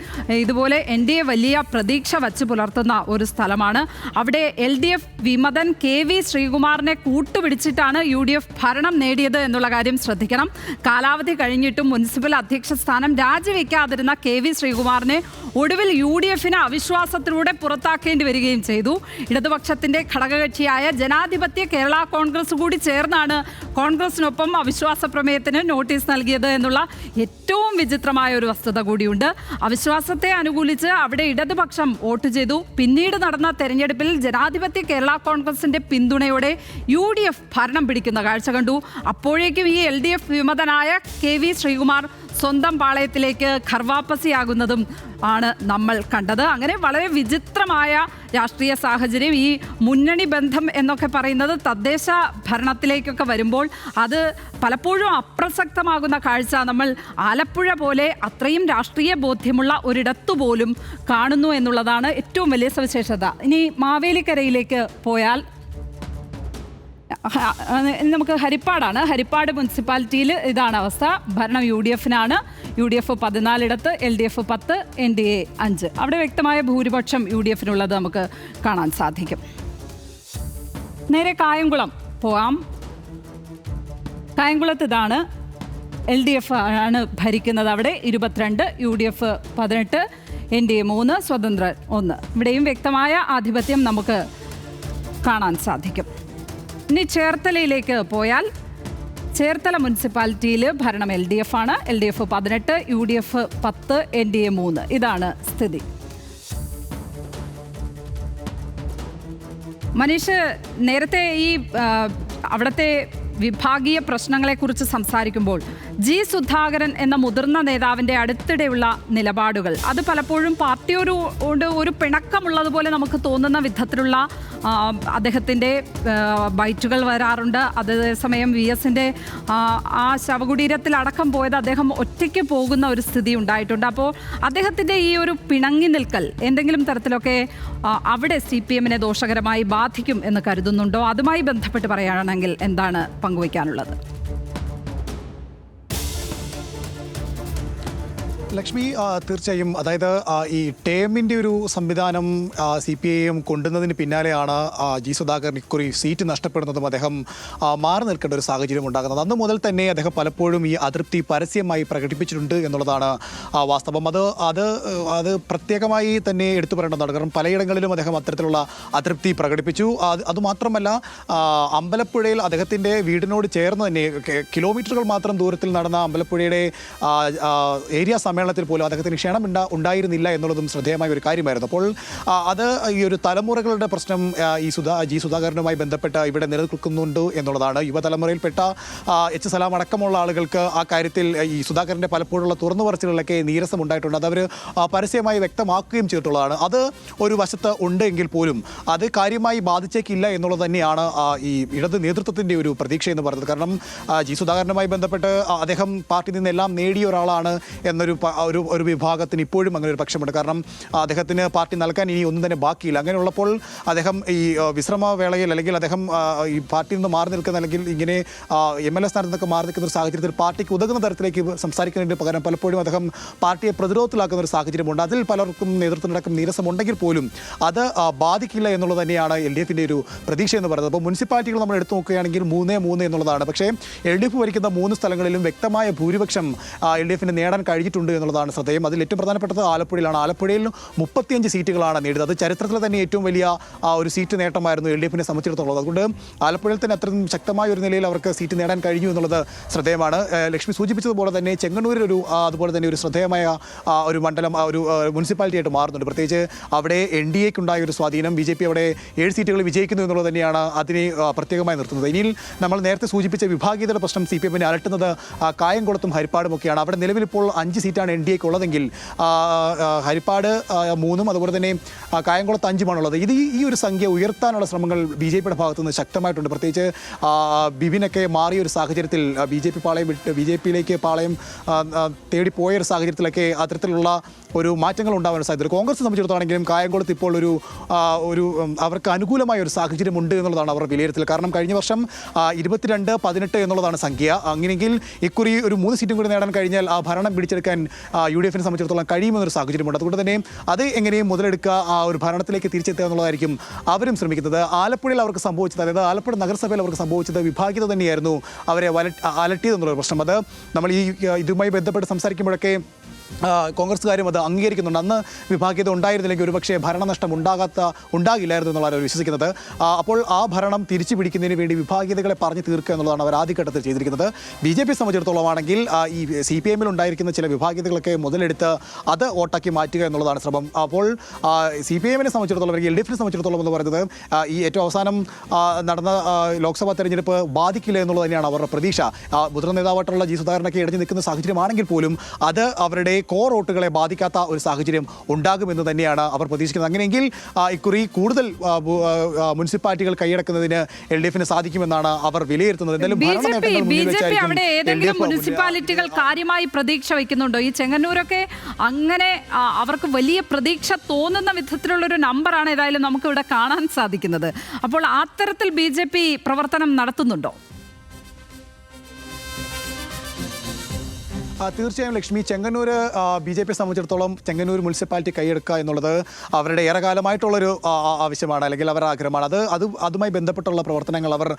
ഇതുപോലെ NDA വലിയ പ്രതീക്ഷ വച്ച് പുലർത്തുന്ന ഒരു സ്ഥലമാണ്. അവിടെ LDF വിമതൻ KV ശ്രീകുമാറിനെ കൂട്ടുപിടിച്ചിട്ടാണ് UDF ഭരണം നേടിയത് എന്നുള്ള കാര്യം ശ്രദ്ധിക്കണം. കാലാവധി കഴിഞ്ഞിട്ടും മുനിസിപ്പൽ അധ്യക്ഷ സ്ഥാനം രാജിവെക്കാതിരുന്ന KV ശ്രീകുമാറിനെ ഒടുവിൽ UDFന് അവിശ്വാസത്തിലൂടെ പുറത്താക്കേണ്ടി വരികയും ചെയ്തു. ഇടതുപക്ഷത്തിന്റെ ഘടകകക്ഷിയായ ജനാധിപത്യ കേരള കോൺഗ്രസ് കൂടി ചേർന്നാണ് കോൺഗ്രസിനൊപ്പം അവിശ്വാസ പ്രമേയത്തിന് നോട്ടീസ് നൽകിയത് എന്നുള്ള ഏറ്റവും വിചിത്രമായ ഒരു വസ്തുത കൂടിയുണ്ട്. അവിശ്വാസത്തെ അനുകൂലിച്ച് അവിടെ ഇടതുപക്ഷം വോട്ട് ചെയ്തു. പിന്നീട് നടന്ന തെരഞ്ഞെടുപ്പിൽ ജനാധിപത്യ കേരള കോൺഗ്രസിന്റെ പിന്തുണയോടെ UDF ഭരണം പിടിക്കുന്ന കാഴ്ച കണ്ടു. അപ്പോഴേക്കും ഈ LDF വിമതനായ KV ശ്രീകുമാർ സ്വന്തം പാളയത്തിലേക്ക് ഖർവാപ്പസിയാകുന്നതും ആണ് നമ്മൾ കണ്ടത്. അങ്ങനെ വളരെ വിചിത്രമായ രാഷ്ട്രീയ സാഹചര്യം. ഈ മുന്നണി ബന്ധം എന്നൊക്കെ പറയുന്നത് തദ്ദേശ ഭരണത്തിലേക്കൊക്കെ വരുമ്പോൾ അത് പലപ്പോഴും അപ്രസക്തമാകുന്ന കാഴ്ച നമ്മൾ ആലപ്പുഴ പോലെ അത്രയും രാഷ്ട്രീയ ബോധ്യമുള്ള ഒരിടത്തുപോലും കാണുന്നു എന്നുള്ളതാണ് ഏറ്റവും വലിയ സവിശേഷത. ഇനി മാവേലിക്കരയിലേക്ക് പോയാൽ നമുക്ക് ഹരിപ്പാടാണ്. ഹരിപ്പാട് മുനിസിപ്പാലിറ്റിയിൽ ഇതാണ് അവസ്ഥ. ഭരണം UDFനാണ്. UDF 14 LDF 10 NDA 5. അവിടെ വ്യക്തമായ ഭൂരിപക്ഷം UDFനുള്ളത് നമുക്ക് കാണാൻ സാധിക്കും. നേരെ കായംകുളം പോവാം. കായംകുളത്ത് ഇതാണ്. LDF ആണ് ഭരിക്കുന്നത്. അവിടെ 22, UDF 18, NDA 3, സ്വതന്ത്രൻ 1. ഇവിടെയും വ്യക്തമായ ആധിപത്യം നമുക്ക് കാണാൻ സാധിക്കും. ഇനി ചേർത്തലയിലേക്ക് പോയാൽ ചേർത്തല മുനിസിപ്പാലിറ്റിയിൽ ഭരണം LDF ആണ്. LDF 18, UDF 10, NDA 3. ഇതാണ് സ്ഥിതി. മനീഷ്, നേരത്തെ ഈ അവിടുത്തെ വിഭാഗീയ പ്രശ്നങ്ങളെക്കുറിച്ച് സംസാരിക്കുമ്പോൾ G. സുധാകരൻ എന്ന മുതിർന്ന നേതാവിൻ്റെ അടുത്തിടെയുള്ള നിലപാടുകൾ അത് പലപ്പോഴും പാർട്ടിയോട് ഒരു പിണക്കമുള്ളതുപോലെ നമുക്ക് തോന്നുന്ന വിധത്തിലുള്ള അദ്ദേഹത്തിൻ്റെ ബൈറ്റുകൾ വരാറുണ്ട്. അതേസമയം VSൻ്റെ ആ ശവകുടീരത്തിലടക്കം പോയത് അദ്ദേഹം ഒറ്റയ്ക്ക് പോകുന്ന ഒരു സ്ഥിതി ഉണ്ടായിട്ടുണ്ട്. അപ്പോൾ അദ്ദേഹത്തിൻ്റെ ഈ ഒരു പിണങ്ങി നിൽക്കൽ എന്തെങ്കിലും തരത്തിലൊക്കെ അവിടെ CPMനെ ദോഷകരമായി ബാധിക്കും എന്ന് കരുതുന്നുണ്ടോ? അതുമായി ബന്ധപ്പെട്ട് പറയുകയാണെങ്കിൽ എന്താണ് പങ്കുവയ്ക്കാനുള്ളത്? ലക്ഷ്മി, തീർച്ചയായും അതായത് ഈ ടേമിൻ്റെ ഒരു സംവിധാനം CPIM കൊണ്ടുവന്നതിന് പിന്നാലെയാണ് G. സുധാകരൻ ഇക്കുറി സീറ്റ് നഷ്ടപ്പെടുന്നതും അദ്ദേഹം മാറി നിൽക്കേണ്ട ഒരു സാഹചര്യം ഉണ്ടാകുന്നത്. അന്ന് മുതൽ തന്നെ അദ്ദേഹം പലപ്പോഴും ഈ അതൃപ്തി പരസ്യമായി പ്രകടിപ്പിച്ചിട്ടുണ്ട് എന്നുള്ളതാണ് വാസ്തവം. അത് പ്രത്യേകമായി തന്നെ എടുത്തു പറയേണ്ടതാണ്. കാരണം പലയിടങ്ങളിലും അദ്ദേഹം അത്തരത്തിലുള്ള അതൃപ്തി പ്രകടിപ്പിച്ചു. അതുമാത്രമല്ല, അമ്പലപ്പുഴയിൽ അദ്ദേഹത്തിൻ്റെ വീടിനോട് ചേർന്ന് തന്നെ കിലോമീറ്ററുകൾ മാത്രം ദൂരത്തിൽ നടന്ന അമ്പലപ്പുഴയുടെ ഏരിയ സമ്മേളനത്തിൽ പോലും അദ്ദേഹത്തിന് ക്ഷണം ഉണ്ടായിരുന്നില്ല എന്നുള്ളതും ശ്രദ്ധേയമായ ഒരു കാര്യമായിരുന്നു. അപ്പോൾ അത് ഈ ഒരു തലമുറകളുടെ പ്രശ്നം ഈ G. സുധാകരനുമായി ബന്ധപ്പെട്ട് ഇവിടെ നിലനിൽക്കുന്നുണ്ട് എന്നുള്ളതാണ്. യുവതലമുറയിൽപ്പെട്ട H. സലാം അടക്കമുള്ള ആളുകൾക്ക് ആ കാര്യത്തിൽ ഈ സുധാകരൻ്റെ പലപ്പോഴുള്ള തുറന്നു പറച്ചിലുകളൊക്കെ നീരസം ഉണ്ടായിട്ടുണ്ട്. അത് അവർ പരസ്യമായി വ്യക്തമാക്കുകയും ചെയ്തിട്ടുള്ളതാണ്. അത് ഒരു വശത്ത് ഉണ്ട് എങ്കിൽ പോലും അത് കാര്യമായി ബാധിച്ചേക്കില്ല എന്നുള്ളത് തന്നെയാണ് ഈ ഇടത് നേതൃത്വത്തിൻ്റെ ഒരു പ്രതീക്ഷ എന്ന് പറയുന്നത്. കാരണം G. സുധാകരനുമായി ബന്ധപ്പെട്ട് അദ്ദേഹം പാർട്ടിയിൽ നിന്നെല്ലാം നേടിയ ഒരാളാണ് എന്നൊരു ഒരു വിഭാഗത്തിന് ഇപ്പോഴും അങ്ങനെ ഒരു പക്ഷമുണ്ട്. കാരണം അദ്ദേഹത്തിന് പാർട്ടി നൽകാൻ ഇനി ഒന്നും തന്നെ ബാക്കിയില്ല. അങ്ങനെയുള്ളപ്പോൾ അദ്ദേഹം ഈ വിശ്രമവേളയിൽ അല്ലെങ്കിൽ അദ്ദേഹം ഈ പാർട്ടിയിൽ നിന്ന് മാറി നിൽക്കുന്ന അല്ലെങ്കിൽ ഇങ്ങനെ MLA സ്ഥാനത്ത് നിന്നൊക്കെ മാറി നിൽക്കുന്ന ഒരു സാഹചര്യത്തിൽ പാർട്ടിക്ക് ഉതകുന്ന തരത്തിലേക്ക് സംസാരിക്കുന്നതിന് പകരം പലപ്പോഴും അദ്ദേഹം പാർട്ടിയെ പ്രതിരോധത്തിലാക്കുന്ന ഒരു സാഹചര്യമുണ്ട്. അതിൽ പലർക്കും നേതൃത്വത്തിനടക്കം നീരസമുണ്ടെങ്കിൽ പോലും അത് ബാധിക്കില്ല എന്നുള്ളത് തന്നെയാണ് LDFൻ്റെ ഒരു പ്രതീക്ഷ എന്ന് പറയുന്നത്. അപ്പോൾ മുനിസിപ്പാലിറ്റികൾ നമ്മൾ എടുത്തു നോക്കുകയാണെങ്കിൽ 3-3 എന്നുള്ളതാണ്. പക്ഷേ LDF ഭരിക്കുന്ന 3 സ്ഥലങ്ങളിലും വ്യക്തമായ ഭൂരിപക്ഷം LDFന് നേടാൻ കഴിഞ്ഞിട്ടുണ്ട് എന്നുള്ളതാണ് ശ്രദ്ധേയം. അതിൽ ഏറ്റവും പ്രധാനപ്പെട്ടത് ആലപ്പുഴയിലാണ്. ആലപ്പുഴയിൽ 35 സീറ്റുകളാണ് നേടിയത്. അത് ചരിത്രത്തിൽ തന്നെ ഏറ്റവും വലിയ ഒരു സീറ്റ് നേട്ടമായിരുന്നു LDFനെ സംബന്ധിച്ചിടത്തോളം. അതുകൊണ്ട് ആലപ്പുഴയിൽ തന്നെ അത്രയും ശക്തമായ ഒരു നിലയിൽ അവർക്ക് സീറ്റ് നേടാൻ കഴിഞ്ഞു എന്നുള്ളത് ശ്രദ്ധേയമാണ്. ലക്ഷ്മി സൂചിപ്പിച്ചതുപോലെ തന്നെ ചെങ്ങന്നൂരിൽ അതുപോലെ തന്നെ ഒരു ശ്രദ്ധേയമായ ഒരു മണ്ഡലം ഒരു മുനിസിപ്പാലിറ്റി ആയിട്ട് മാറുന്നുണ്ട്. പ്രത്യേകിച്ച് അവിടെ NDAക്കുണ്ടായ ഒരു സ്വാധീനം, BJP അവിടെ 7 സീറ്റുകൾ വിജയിക്കുന്നു എന്നുള്ളത് തന്നെയാണ് അതിനെ പ്രത്യേകമായി നിർത്തുന്നത്. ഇനിയിൽ നമ്മൾ നേരത്തെ സൂചിപ്പിച്ച വിഭാഗീയതയുടെ പ്രശ്നം CPMനെ അലട്ടുന്നത് കായംകുളത്തും ഹരിപ്പാടും ഒക്കെയാണ്. അവിടെ നിലവിലിപ്പോൾ 5 സീറ്റാണ് സീറ്റാണ് NDA ഉള്ളതെങ്കിൽ ഹരിപ്പാട് 3 അതുപോലെ തന്നെ കായംകുളത്ത് 5 ഇത് ഈ ഒരു സംഖ്യ ഉയർത്താനുള്ള ശ്രമങ്ങൾ BJPയുടെ ഭാഗത്തു നിന്ന് ശക്തമായിട്ടുണ്ട്. പ്രത്യേകിച്ച് ബിബിനൊക്കെ മാറിയ ഒരു സാഹചര്യത്തിൽ BJP പാളയം വിട്ട് BJPയിലേക്ക് പാളയം തേടിപ്പോയ ഒരു സാഹചര്യത്തിലൊക്കെ അത്തരത്തിലുള്ള ഒരു മാറ്റങ്ങൾ ഉണ്ടാവാൻ സാധ്യത. കോൺഗ്രസ് സംബന്ധിച്ചിടത്തോളെങ്കിലും കായംകുളത്ത് ഇപ്പോൾ ഒരു അവർക്ക് അനുകൂലമായ ഒരു സാഹചര്യമുണ്ട് എന്നുള്ളതാണ് അവർ വിലയിരുത്തൽ. കാരണം കഴിഞ്ഞ വർഷം 22-18 എന്നുള്ളതാണ് സംഖ്യ. അങ്ങനെയെങ്കിൽ ഇക്കുറി ഒരു 3 സീറ്റും കൂടി നേടാൻ കഴിഞ്ഞാൽ ആ ഭരണം പിടിച്ചെടുക്കാൻ UDF സംബന്ധിച്ചിടത്തോളം കഴിയുമെന്നൊരു സാഹചര്യമുണ്ട്. അതുകൊണ്ട് തന്നെ അത് എങ്ങനെയും മുതലെടുക്കുക, ആ ഒരു ഭരണത്തിലേക്ക് തിരിച്ചെത്തുക എന്നുള്ളതായിരിക്കും അവരും ശ്രമിക്കുന്നത്. ആലപ്പുഴയിൽ അവർക്ക് സംഭവിച്ചത്, അതായത് ആലപ്പുഴ നഗരസഭയിൽ അവർക്ക് സംഭവിച്ചത് വിഭാഗീയത തന്നെയായിരുന്നു അവരെ അലട്ടിയതെന്നുള്ള പ്രശ്നം. അത് നമ്മൾ ഇതുമായി ബന്ധപ്പെട്ട് സംസാരിക്കുമ്പോഴൊക്കെ കോൺഗ്രസ്സുകാരും അത് അംഗീകരിക്കുന്നുണ്ട്. അന്ന് വിഭാഗീയത ഉണ്ടായിരുന്നില്ലെങ്കിൽ ഒരുപക്ഷെ ഭരണനഷ്ടം ഉണ്ടാകില്ലായിരുന്നു എന്നുള്ളതാണ് അവർ വിശ്വസിക്കുന്നത്. അപ്പോൾ ആ ഭരണം തിരിച്ചു പിടിക്കുന്നതിന് വേണ്ടി വിഭാഗീയതകളെ പറഞ്ഞു തീർക്കുക എന്നുള്ളതാണ് അവർ ആദ്യഘട്ടത്തിൽ ചെയ്തിരിക്കുന്നത്. BJP സംബന്ധിച്ചിടത്തോളം ആണെങ്കിൽ ഈ CPM-ൽ ഉണ്ടായിരിക്കുന്ന ചില വിഭാഗീയതകളൊക്കെ മുതലെടുത്ത് അത് വോട്ടാക്കി മാറ്റുക എന്നുള്ളതാണ് ശ്രമം. അപ്പോൾ CPM-നെ സംബന്ധിച്ചിടത്തോളം അല്ലെങ്കിൽ LDF-നെ സംബന്ധിച്ചിടത്തോളം എന്ന് പറയുന്നത് ഈ ഏറ്റവും അവസാനം നടന്ന ലോക്സഭാ തെരഞ്ഞെടുപ്പ് ബാധിക്കില്ല എന്നുള്ളത് തന്നെയാണ് അവരുടെ പ്രതീക്ഷ. മുതിർന്ന നേതാവായിട്ടുള്ള G. സുധാകരനൊക്കെ ഇടഞ്ഞു നിൽക്കുന്ന സാഹചര്യമാണെങ്കിൽ പോലും അത് അവരുടെ കോർ വോട്ടുകളെ ബാധിക്കാത്ത ഒരു സാഹചര്യം ഉണ്ടാകുമെന്ന് തന്നെയാണ് അവർ പ്രതീക്ഷിക്കുന്നത്. അങ്ങനെയെങ്കിൽ ഇക്കുറി കൂടുതൽ മുനിസിപ്പാലിറ്റികൾ കൈയടക്കുന്നതിന് LDF-ന് സാധിക്കുമെന്നാണ് അവർ വിലയിരുത്തുന്നത്. BJP അവിടെ ഏതെങ്കിലും മുനിസിപ്പാലിറ്റികൾ കാര്യമായി പ്രതീക്ഷ വയ്ക്കുന്നുണ്ടോ? ഈ ചെങ്ങന്നൂരൊക്കെ അങ്ങനെ അവർക്ക് വലിയ പ്രതീക്ഷ തോന്നുന്ന വിധത്തിലുള്ളൊരു നമ്പറാണ് ഏതായാലും നമുക്ക് ഇവിടെ കാണാൻ സാധിക്കുന്നത്. അപ്പോൾ അത്തരത്തിൽ BJP പ്രവർത്തനം നടത്തുന്നുണ്ടോ? തീർച്ചയായും ലക്ഷ്മി, ചെങ്ങന്നൂർ BJP സംബന്ധിച്ചിടത്തോളം ചെങ്ങന്നൂർ മുനിസിപ്പാലിറ്റി കൈയെടുക്കുക എന്നുള്ളത് അവരുടെ ഏറെക്കാലമായിട്ടുള്ളൊരു ആവശ്യമാണ്, അല്ലെങ്കിൽ അവരുടെ ആഗ്രഹമാണ്. അതുമായി ബന്ധപ്പെട്ടുള്ള പ്രവർത്തനങ്ങൾ അവർ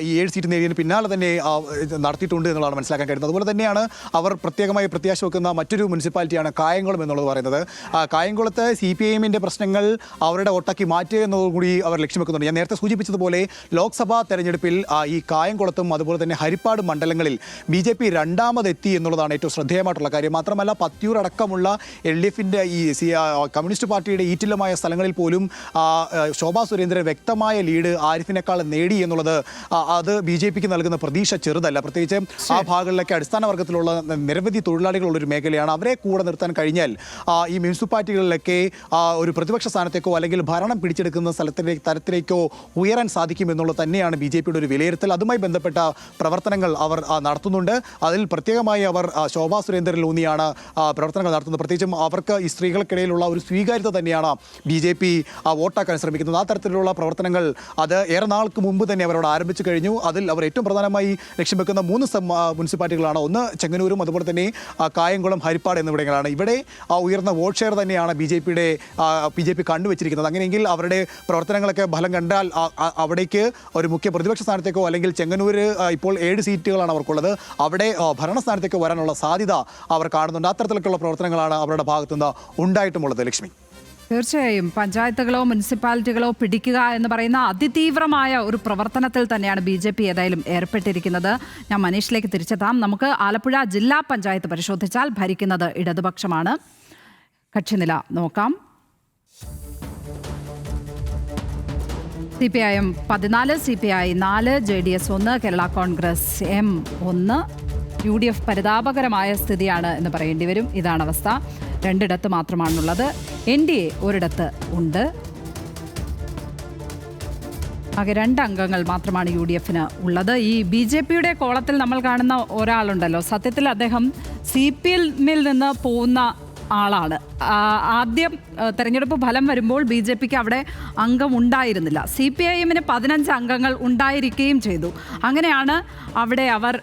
ഈ 7 സീറ്റ് നേടിയതിന് പിന്നാലെ തന്നെ നടത്തിയിട്ടുണ്ട് എന്നുള്ളതാണ് മനസ്സിലാക്കാൻ കഴിയുന്നത്. അതുപോലെ തന്നെയാണ് അവർ പ്രത്യേകമായി പ്രത്യാശ വെക്കുന്ന മറ്റൊരു മുനിസിപ്പാലിറ്റിയാണ് കായംകുളം എന്നുള്ളത് പറയുന്നത്. കായംകുളത്ത് CPM-ന്റെ പ്രശ്നങ്ങൾ അവരുടെ വോട്ടാക്കി മാറ്റുക എന്നതുകൂടി അവർ ലക്ഷ്യം വെക്കുന്നുണ്ട്. ഞാൻ നേരത്തെ സൂചിപ്പിച്ചതുപോലെ ലോക്സഭാ തെരഞ്ഞെടുപ്പിൽ ഈ കായംകുളത്തും അതുപോലെ തന്നെ ഹരിപ്പാട് മണ്ഡലങ്ങളിൽ BJP രണ്ടാമതെത്തി എന്നുള്ളതാണ് ഏറ്റവും ശ്രദ്ധേയമായിട്ടുള്ള കാര്യം. മാത്രമല്ല പത്തിയൂർ അടക്കമുള്ള LDF-ന്റെ ഈ കമ്മ്യൂണിസ്റ്റ് പാർട്ടിയുടെ ഈറ്റില്ലമായ സ്ഥലങ്ങളിൽ പോലും ശോഭാ സുരേന്ദ്രൻ വ്യക്തമായ ലീഡ് ആരിഫിനേക്കാൾ നേടി എന്നുള്ളത് അത് BJPക്ക് നൽകുന്ന പ്രതീക്ഷ ചെറുതല്ല. പ്രത്യേകിച്ച് ആ ഭാഗങ്ങളിലൊക്കെ അടിസ്ഥാന വർഗത്തിലുള്ള നിരവധി തൊഴിലാളികളുള്ളൊരു മേഖലയാണ്. അവരെ കൂടെ നിർത്താൻ കഴിഞ്ഞാൽ ഈ മുനിസിപ്പാലിറ്റികളിലൊക്കെ ഒരു പ്രതിപക്ഷ സ്ഥാനത്തേക്കോ അല്ലെങ്കിൽ ഭരണം പിടിച്ചെടുക്കുന്ന തരത്തിലേക്കോ ഉയരാൻ സാധിക്കും എന്നുള്ളത് തന്നെയാണ് BJPയുടെ ഒരു വിലയിരുത്തൽ. അതുമായി ബന്ധപ്പെട്ട പ്രവർത്തനങ്ങൾ അവർ നടത്തുന്നുണ്ട്. അതിൽ പ്രത്യേകമായി അവർ ശോഭാ സുരേന്ദ്രനിൽ ഊന്നിയാണ് പ്രവർത്തനങ്ങൾ നടത്തുന്നത്. പ്രത്യേകിച്ചും അവർക്ക് ഈ സ്ത്രീകൾക്കിടയിലുള്ള ഒരു സ്വീകാര്യത തന്നെയാണ് BJP വോട്ടാക്കാൻ ശ്രമിക്കുന്നത്. ആ തരത്തിലുള്ള പ്രവർത്തനങ്ങൾ അത് ഏറെ നാൾക്ക് മുമ്പ് തന്നെ അവരോട് ആരംഭിച്ചു കഴിഞ്ഞു. അതിൽ അവർ ഏറ്റവും പ്രധാനമായി ലക്ഷ്യം വെക്കുന്ന 3 മുനിസിപ്പാലിറ്റികളാണ്. ഒന്ന് ചെങ്ങന്നൂരും അതുപോലെ തന്നെ കായംകുളം, ഹരിപ്പാട് എന്നിവിടങ്ങളാണ്. ഇവിടെ ഉയർന്ന വോട്ട് ഷെയർ തന്നെയാണ് BJP കണ്ടുവച്ചിരിക്കുന്നത്. അങ്ങനെയെങ്കിൽ അവരുടെ പ്രവർത്തനങ്ങളൊക്കെ ഫലം കണ്ടാൽ അവിടേക്ക് ഒരു മുഖ്യ പ്രതിപക്ഷ സ്ഥാനത്തേക്കോ അല്ലെങ്കിൽ ചെങ്ങന്നൂർ ഇപ്പോൾ 7 സീറ്റുകളാണ് അവർക്കുള്ളത്, അവിടെ ഭരണസ്ഥാനത്തേക്ക് വരാനുള്ള സാധ്യത അവർ കാണുന്നുണ്ട്. അത്തരത്തിലൊക്കെയുള്ള പ്രവർത്തനങ്ങളാണ് അവരുടെ ഭാഗത്തുനിന്ന് ഉണ്ടായിട്ടുമുള്ളത്. ലക്ഷ്മി, തീർച്ചയായും പഞ്ചായത്തുകളോ മുനിസിപ്പാലിറ്റികളോ പിടിക്കുക എന്ന് പറയുന്ന അതിതീവ്രമായ ഒരു പ്രവർത്തനത്തിൽ തന്നെയാണ് BJP ഏതായാലും ഏർപ്പെട്ടിരിക്കുന്നത്. ഞാൻ മനീഷിലേക്ക് തിരിച്ചെത്താം. നമുക്ക് ആലപ്പുഴ ജില്ലാ പഞ്ചായത്ത് പരിശോധിച്ചാൽ ഭരിക്കുന്നത് ഇടതുപക്ഷമാണ്. കക്ഷിനില നോക്കാം. CPIM 14, CPI 4, JDS 1, Kerala Congress M 1, UDF പരിതാപകരമായ സ്ഥിതിയാണ് എന്ന് പറയേണ്ടി വരും. ഇതാണ് അവസ്ഥ. 2 മാത്രമാണുള്ളത്. NDA 1 ഉണ്ട്. ആകെ 2 അംഗങ്ങൾ മാത്രമാണ് UDF-ന് ഉള്ളത്. ഈ BJPയുടെ കോളത്തിൽ നമ്മൾ കാണുന്ന ഒരാളുണ്ടല്ലോ, സത്യത്തിൽ അദ്ദേഹം CPM-ൽ നിന്ന് പോകുന്ന ആളാണ്. ആദ്യം തെരഞ്ഞെടുപ്പ് ഫലം വരുമ്പോൾ BJPക്ക് അവിടെ അംഗം ഉണ്ടായിരുന്നില്ല. CPIM-ന് 15 അംഗങ്ങൾ ഉണ്ടായിരിക്കുകയും ചെയ്തു. അങ്ങനെയാണ് അവിടെ അവർ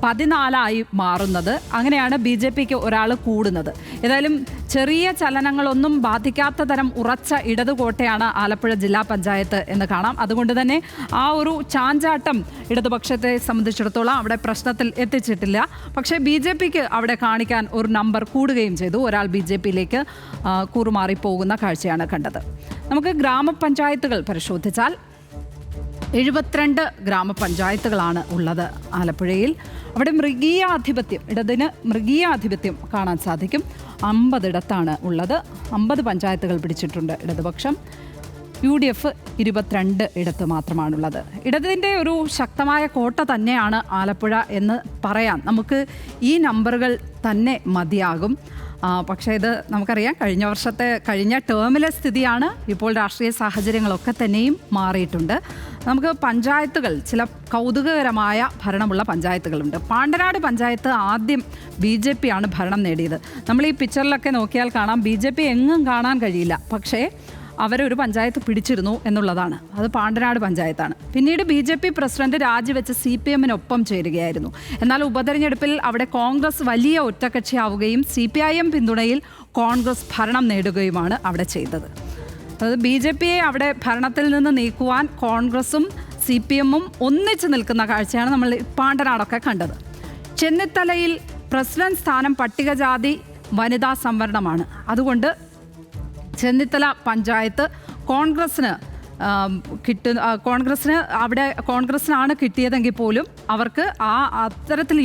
14 മാറുന്നത്. അങ്ങനെയാണ് BJPക്ക് ഒരാൾ കൂടുന്നത്. ഏതായാലും ചെറിയ ചലനങ്ങളൊന്നും ബാധിക്കാത്ത തരം ഉറച്ച ഇടതുകോട്ടയാണ് ആലപ്പുഴ ജില്ലാ പഞ്ചായത്ത് എന്ന് കാണാം. അതുകൊണ്ട് തന്നെ ആ ഒരു ചാഞ്ചാട്ടം ഇടതുപക്ഷത്തെ സംബന്ധിച്ചിടത്തോളം അവിടെ പ്രശ്നത്തിൽ എത്തിച്ചിട്ടില്ല. പക്ഷേ BJPക്ക് അവിടെ കാണിക്കാൻ ഒരു നമ്പർ കൂടുകയും ചെയ്തു. ഒരാൾ BJPയിലേക്ക് കൂറുമാറിപ്പോകുന്ന കാഴ്ചയാണ് കണ്ടത്. നമുക്ക് ഗ്രാമപഞ്ചായത്തുകൾ പരിശോധിച്ചാൽ 72 ഗ്രാമപഞ്ചായത്തുകളാണ് ഉള്ളത് ആലപ്പുഴയിൽ. അവിടെ ഇടതിന് മൃഗീയാധിപത്യം കാണാൻ സാധിക്കും. 50 ഇടത്താണ് ഉള്ളത്. 50 പഞ്ചായത്തുകൾ പിടിച്ചിട്ടുണ്ട് ഇടതുപക്ഷം. UDF 22 ഇടത്ത് മാത്രമാണുള്ളത്. ഇടതിൻ്റെ ഒരു ശക്തമായ കോട്ട തന്നെയാണ് ആലപ്പുഴ എന്ന് പറയാം. നമുക്ക് ഈ നമ്പറുകൾ തന്നെ മതിയാകും. പക്ഷേ ഇത് നമുക്കറിയാം, കഴിഞ്ഞ ടേമിലെ സ്ഥിതിയാണ്. ഇപ്പോൾ രാഷ്ട്രീയ സാഹചര്യങ്ങളൊക്കെ തന്നെയും മാറിയിട്ടുണ്ട്. നമുക്ക് പഞ്ചായത്തുകൾ, ചില കൗതുകകരമായ ഭരണമുള്ള പഞ്ചായത്തുകളുണ്ട്. പാണ്ടനാട് പഞ്ചായത്ത് ആദ്യം BJP ആണ് ഭരണം നേടിയത്. നമ്മൾ ഈ പിക്ചറിലൊക്കെ നോക്കിയാൽ കാണാം, BJP എങ്ങും കാണാൻ കഴിയില്ല. പക്ഷേ അവരൊരു പഞ്ചായത്ത് പിടിച്ചിരുന്നു എന്നുള്ളതാണ്. അത് പാണ്ടനാട് പഞ്ചായത്താണ്. പിന്നീട് BJP പ്രസിഡന്റ് രാജിവെച്ച് CPM-നൊപ്പം ചേരുകയായിരുന്നു. എന്നാൽ ഉപതെരഞ്ഞെടുപ്പിൽ അവിടെ കോൺഗ്രസ് വലിയ ഒറ്റക്കക്ഷിയാവുകയും CPIM പിന്തുണയിൽ കോൺഗ്രസ് ഭരണം നേടുകയുമാണ് അവിടെ ചെയ്തത്. അത് BJP-യെ അവിടെ ഭരണത്തിൽ നിന്ന് നീക്കുവാൻ കോൺഗ്രസും CPM-ഉം ഒന്നിച്ചു നിൽക്കുന്ന കാഴ്ചയാണ് നമ്മൾ പാണ്ടനാടൊക്കെ കണ്ടത്. ചെന്നിത്തലയിൽ പ്രസിഡന്റ് സ്ഥാനം പട്ടികജാതി വനിതാ സംവരണമാണ്. അതുകൊണ്ട് ചെന്നിത്തല പഞ്ചായത്ത് കോൺഗ്രസിനാണ് കിട്ടിയതെങ്കിൽ പോലും അവർക്ക് അത്തരത്തിൽ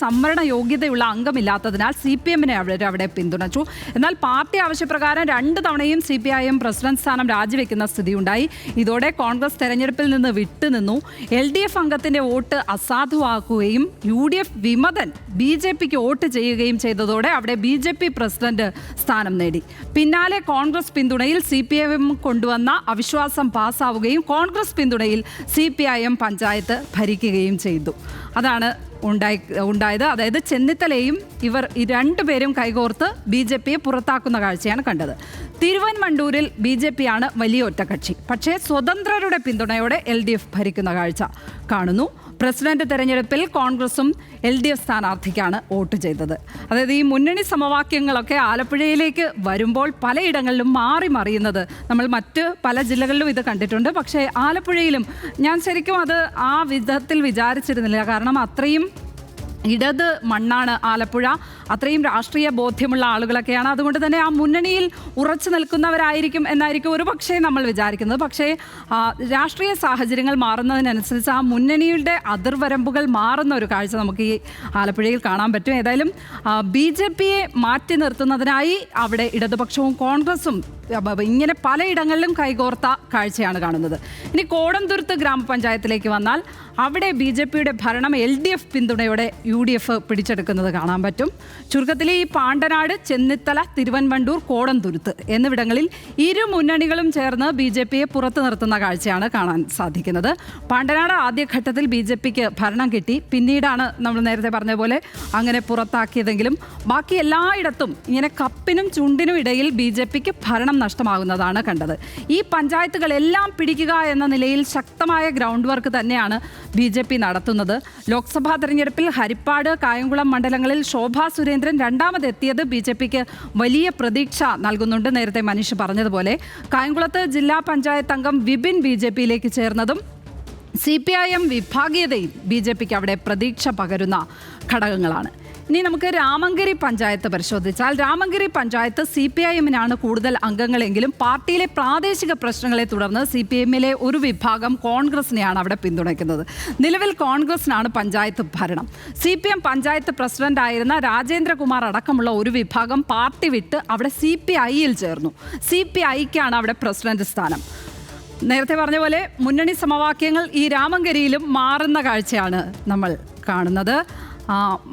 സംവരണ യോഗ്യതയുള്ള അംഗമില്ലാത്തതിനാൽ CPM-നെ അവിടെ പിന്തുണച്ചു. എന്നാൽ പാർട്ടി ആവശ്യപ്രകാരം 2 തവണയും CPIM പ്രസിഡന്റ് സ്ഥാനം രാജിവെക്കുന്ന സ്ഥിതിയുണ്ടായി. ഇതോടെ കോൺഗ്രസ് തെരഞ്ഞെടുപ്പിൽ നിന്ന് വിട്ടുനിന്നു. LDF അംഗത്തിന്റെ വോട്ട് അസാധുവാക്കുകയും UDF വിമതൻ BJP-ക്ക് വോട്ട് ചെയ്യുകയും ചെയ്തതോടെ അവിടെ BJP പ്രസിഡന്റ് സ്ഥാനം നേടി. പിന്നാലെ കോൺഗ്രസ് പിന്തുണയിൽ CPIM കൊണ്ടുവന്ന അവിശ്വാസം പാസ്സാവുകയും കോൺഗ്രസ് പിന്തുണയിൽ CPIM പഞ്ചായത്ത് ഭരിക്കുകയും ചെയ്തു. അതാണ് ഉണ്ടായത്. അതായത് ചെന്നിത്തലയും ഇവർ ഈ 2 പേരും കൈകോർത്ത് BJP-യെ പുറത്താക്കുന്ന കാഴ്ചയാണ് കണ്ടത്. തിരുവൻമണ്ടൂരിൽ BJP-യാണ് വലിയ ഒറ്റക്കക്ഷി. പക്ഷേ സ്വതന്ത്രരുടെ പിന്തുണയോടെ LDF ഭരിക്കുന്ന കാഴ്ച കാണുന്നു. പ്രസിഡന്റ് തെരഞ്ഞെടുപ്പിൽ കോൺഗ്രസും LDF സ്ഥാനാർത്ഥിക്കാണ് വോട്ട് ചെയ്തത്. അതായത് ഈ മുന്നണി സമവാക്യങ്ങളൊക്കെ ആലപ്പുഴയിലേക്ക് വരുമ്പോൾ പലയിടങ്ങളിലും മറിയുന്നത് നമ്മൾ മറ്റ് പല ജില്ലകളിലും ഇത് കണ്ടിട്ടുണ്ട്. പക്ഷേ ആലപ്പുഴയിലും ഞാൻ ശരിക്കും അത് ആ വിധത്തിൽ വിചാരിച്ചിരുന്നില്ല. കാരണം അത്രയും ഇടത് മണ്ണാണ് ആലപ്പുഴ, അത്രയും രാഷ്ട്രീയ ബോധ്യമുള്ള ആളുകളൊക്കെയാണ്. അതുകൊണ്ട് തന്നെ ആ മുന്നണിയിൽ ഉറച്ചു നിൽക്കുന്നവരായിരിക്കും എന്നായിരിക്കും ഒരു പക്ഷേ നമ്മൾ വിചാരിക്കുന്നത്. പക്ഷേ രാഷ്ട്രീയ സാഹചര്യങ്ങൾ മാറുന്നതിനനുസരിച്ച് ആ മുന്നണിയുടെ അതിർവരമ്പുകൾ മാറുന്ന ഒരു കാഴ്ച നമുക്ക് ഈ ആലപ്പുഴയിൽ കാണാൻ പറ്റും. ഏതായാലും BJP-യെ മാറ്റി നിർത്തുന്നതിനായി അവിടെ ഇടതുപക്ഷവും കോൺഗ്രസും ഇങ്ങനെ പലയിടങ്ങളിലും കൈകോർത്ത കാഴ്ചയാണ് കാണുന്നത്. ഇനി കോടംതുരുത്ത് ഗ്രാമപഞ്ചായത്തിലേക്ക് വന്നാൽ അവിടെ BJP-യുടെ ഭരണം LDF പിന്തുണയോടെ UDF പിടിച്ചെടുക്കുന്നത് കാണാൻ പറ്റും. ചുരുക്കത്തിൽ ഈ പാണ്ടനാട്, ചെന്നിത്തല, തിരുവൻമണ്ടൂർ, കോടംതുരുത്ത് എന്നിവിടങ്ങളിൽ ഇരു മുന്നണികളും ചേർന്ന് BJP-യെ പുറത്തു നിർത്തുന്ന കാഴ്ചയാണ് കാണാൻ സാധിക്കുന്നത്. പാണ്ടനാട് ആദ്യഘട്ടത്തിൽ BJP-ക്ക് ഭരണം കിട്ടി. പിന്നീടാണ് നമ്മൾ നേരത്തെ പറഞ്ഞ പോലെ അങ്ങനെ പുറത്താക്കിയതെങ്കിലും ബാക്കി എല്ലായിടത്തും ഇങ്ങനെ കപ്പിനും ചുണ്ടിനും ഇടയിൽ BJP-ക്ക് ഭരണം നഷ്ടമാകുന്നതാണ് കണ്ടത്. ഈ പഞ്ചായത്തുകളെല്ലാം പിടിക്കുക എന്ന നിലയിൽ ശക്തമായ ഗ്രൗണ്ട് വർക്ക് തന്നെയാണ് BJP നടത്തുന്നത്. ലോക്സഭാ തെരഞ്ഞെടുപ്പിൽ ഹരിപ്പാട്, കായംകുളം മണ്ഡലങ്ങളിൽ ശോഭാ സുരേന്ദ്രൻ രണ്ടാമതെത്തിയത് BJP-ക്ക് വലിയ പ്രതീക്ഷ നൽകുന്നുണ്ട്. നേരത്തെ മനീഷ് പറഞ്ഞതുപോലെ കായംകുളത്ത് ജില്ലാ പഞ്ചായത്ത് അംഗം വിപിൻ BJP-യിലേക്ക് ചേർന്നതും CPIM വിഭാഗീയതയും BJP-ക്ക് അവിടെ പ്രതീക്ഷ പകരുന്ന ഘടകങ്ങളാണ്. ഇനി നമുക്ക് രാമങ്കരി പഞ്ചായത്ത് പരിശോധിച്ചാൽ രാമങ്കരി പഞ്ചായത്ത് CPIM-നാണ് കൂടുതൽ അംഗങ്ങളെങ്കിലും പാർട്ടിയിലെ പ്രാദേശിക പ്രശ്നങ്ങളെ തുടർന്ന് CPM-ലെ ഒരു വിഭാഗം കോൺഗ്രസിനെയാണ് അവിടെ പിന്തുണയ്ക്കുന്നത്. നിലവിൽ കോൺഗ്രസിനാണ് പഞ്ചായത്ത് ഭരണം. CPM പഞ്ചായത്ത് പ്രസിഡന്റ് ആയിരുന്ന രാജേന്ദ്രകുമാർ അടക്കമുള്ള ഒരു വിഭാഗം പാർട്ടി വിട്ട് അവിടെ CPI-യിൽ ചേർന്നു. CPI-ക്കാണ് അവിടെ പ്രസിഡന്റ് സ്ഥാനം. നേരത്തെ പറഞ്ഞ പോലെ മുന്നണി സമവാക്യങ്ങൾ ഈ രാമങ്കരിയിലും മാറുന്ന കാഴ്ചയാണ് നമ്മൾ കാണുന്നത്.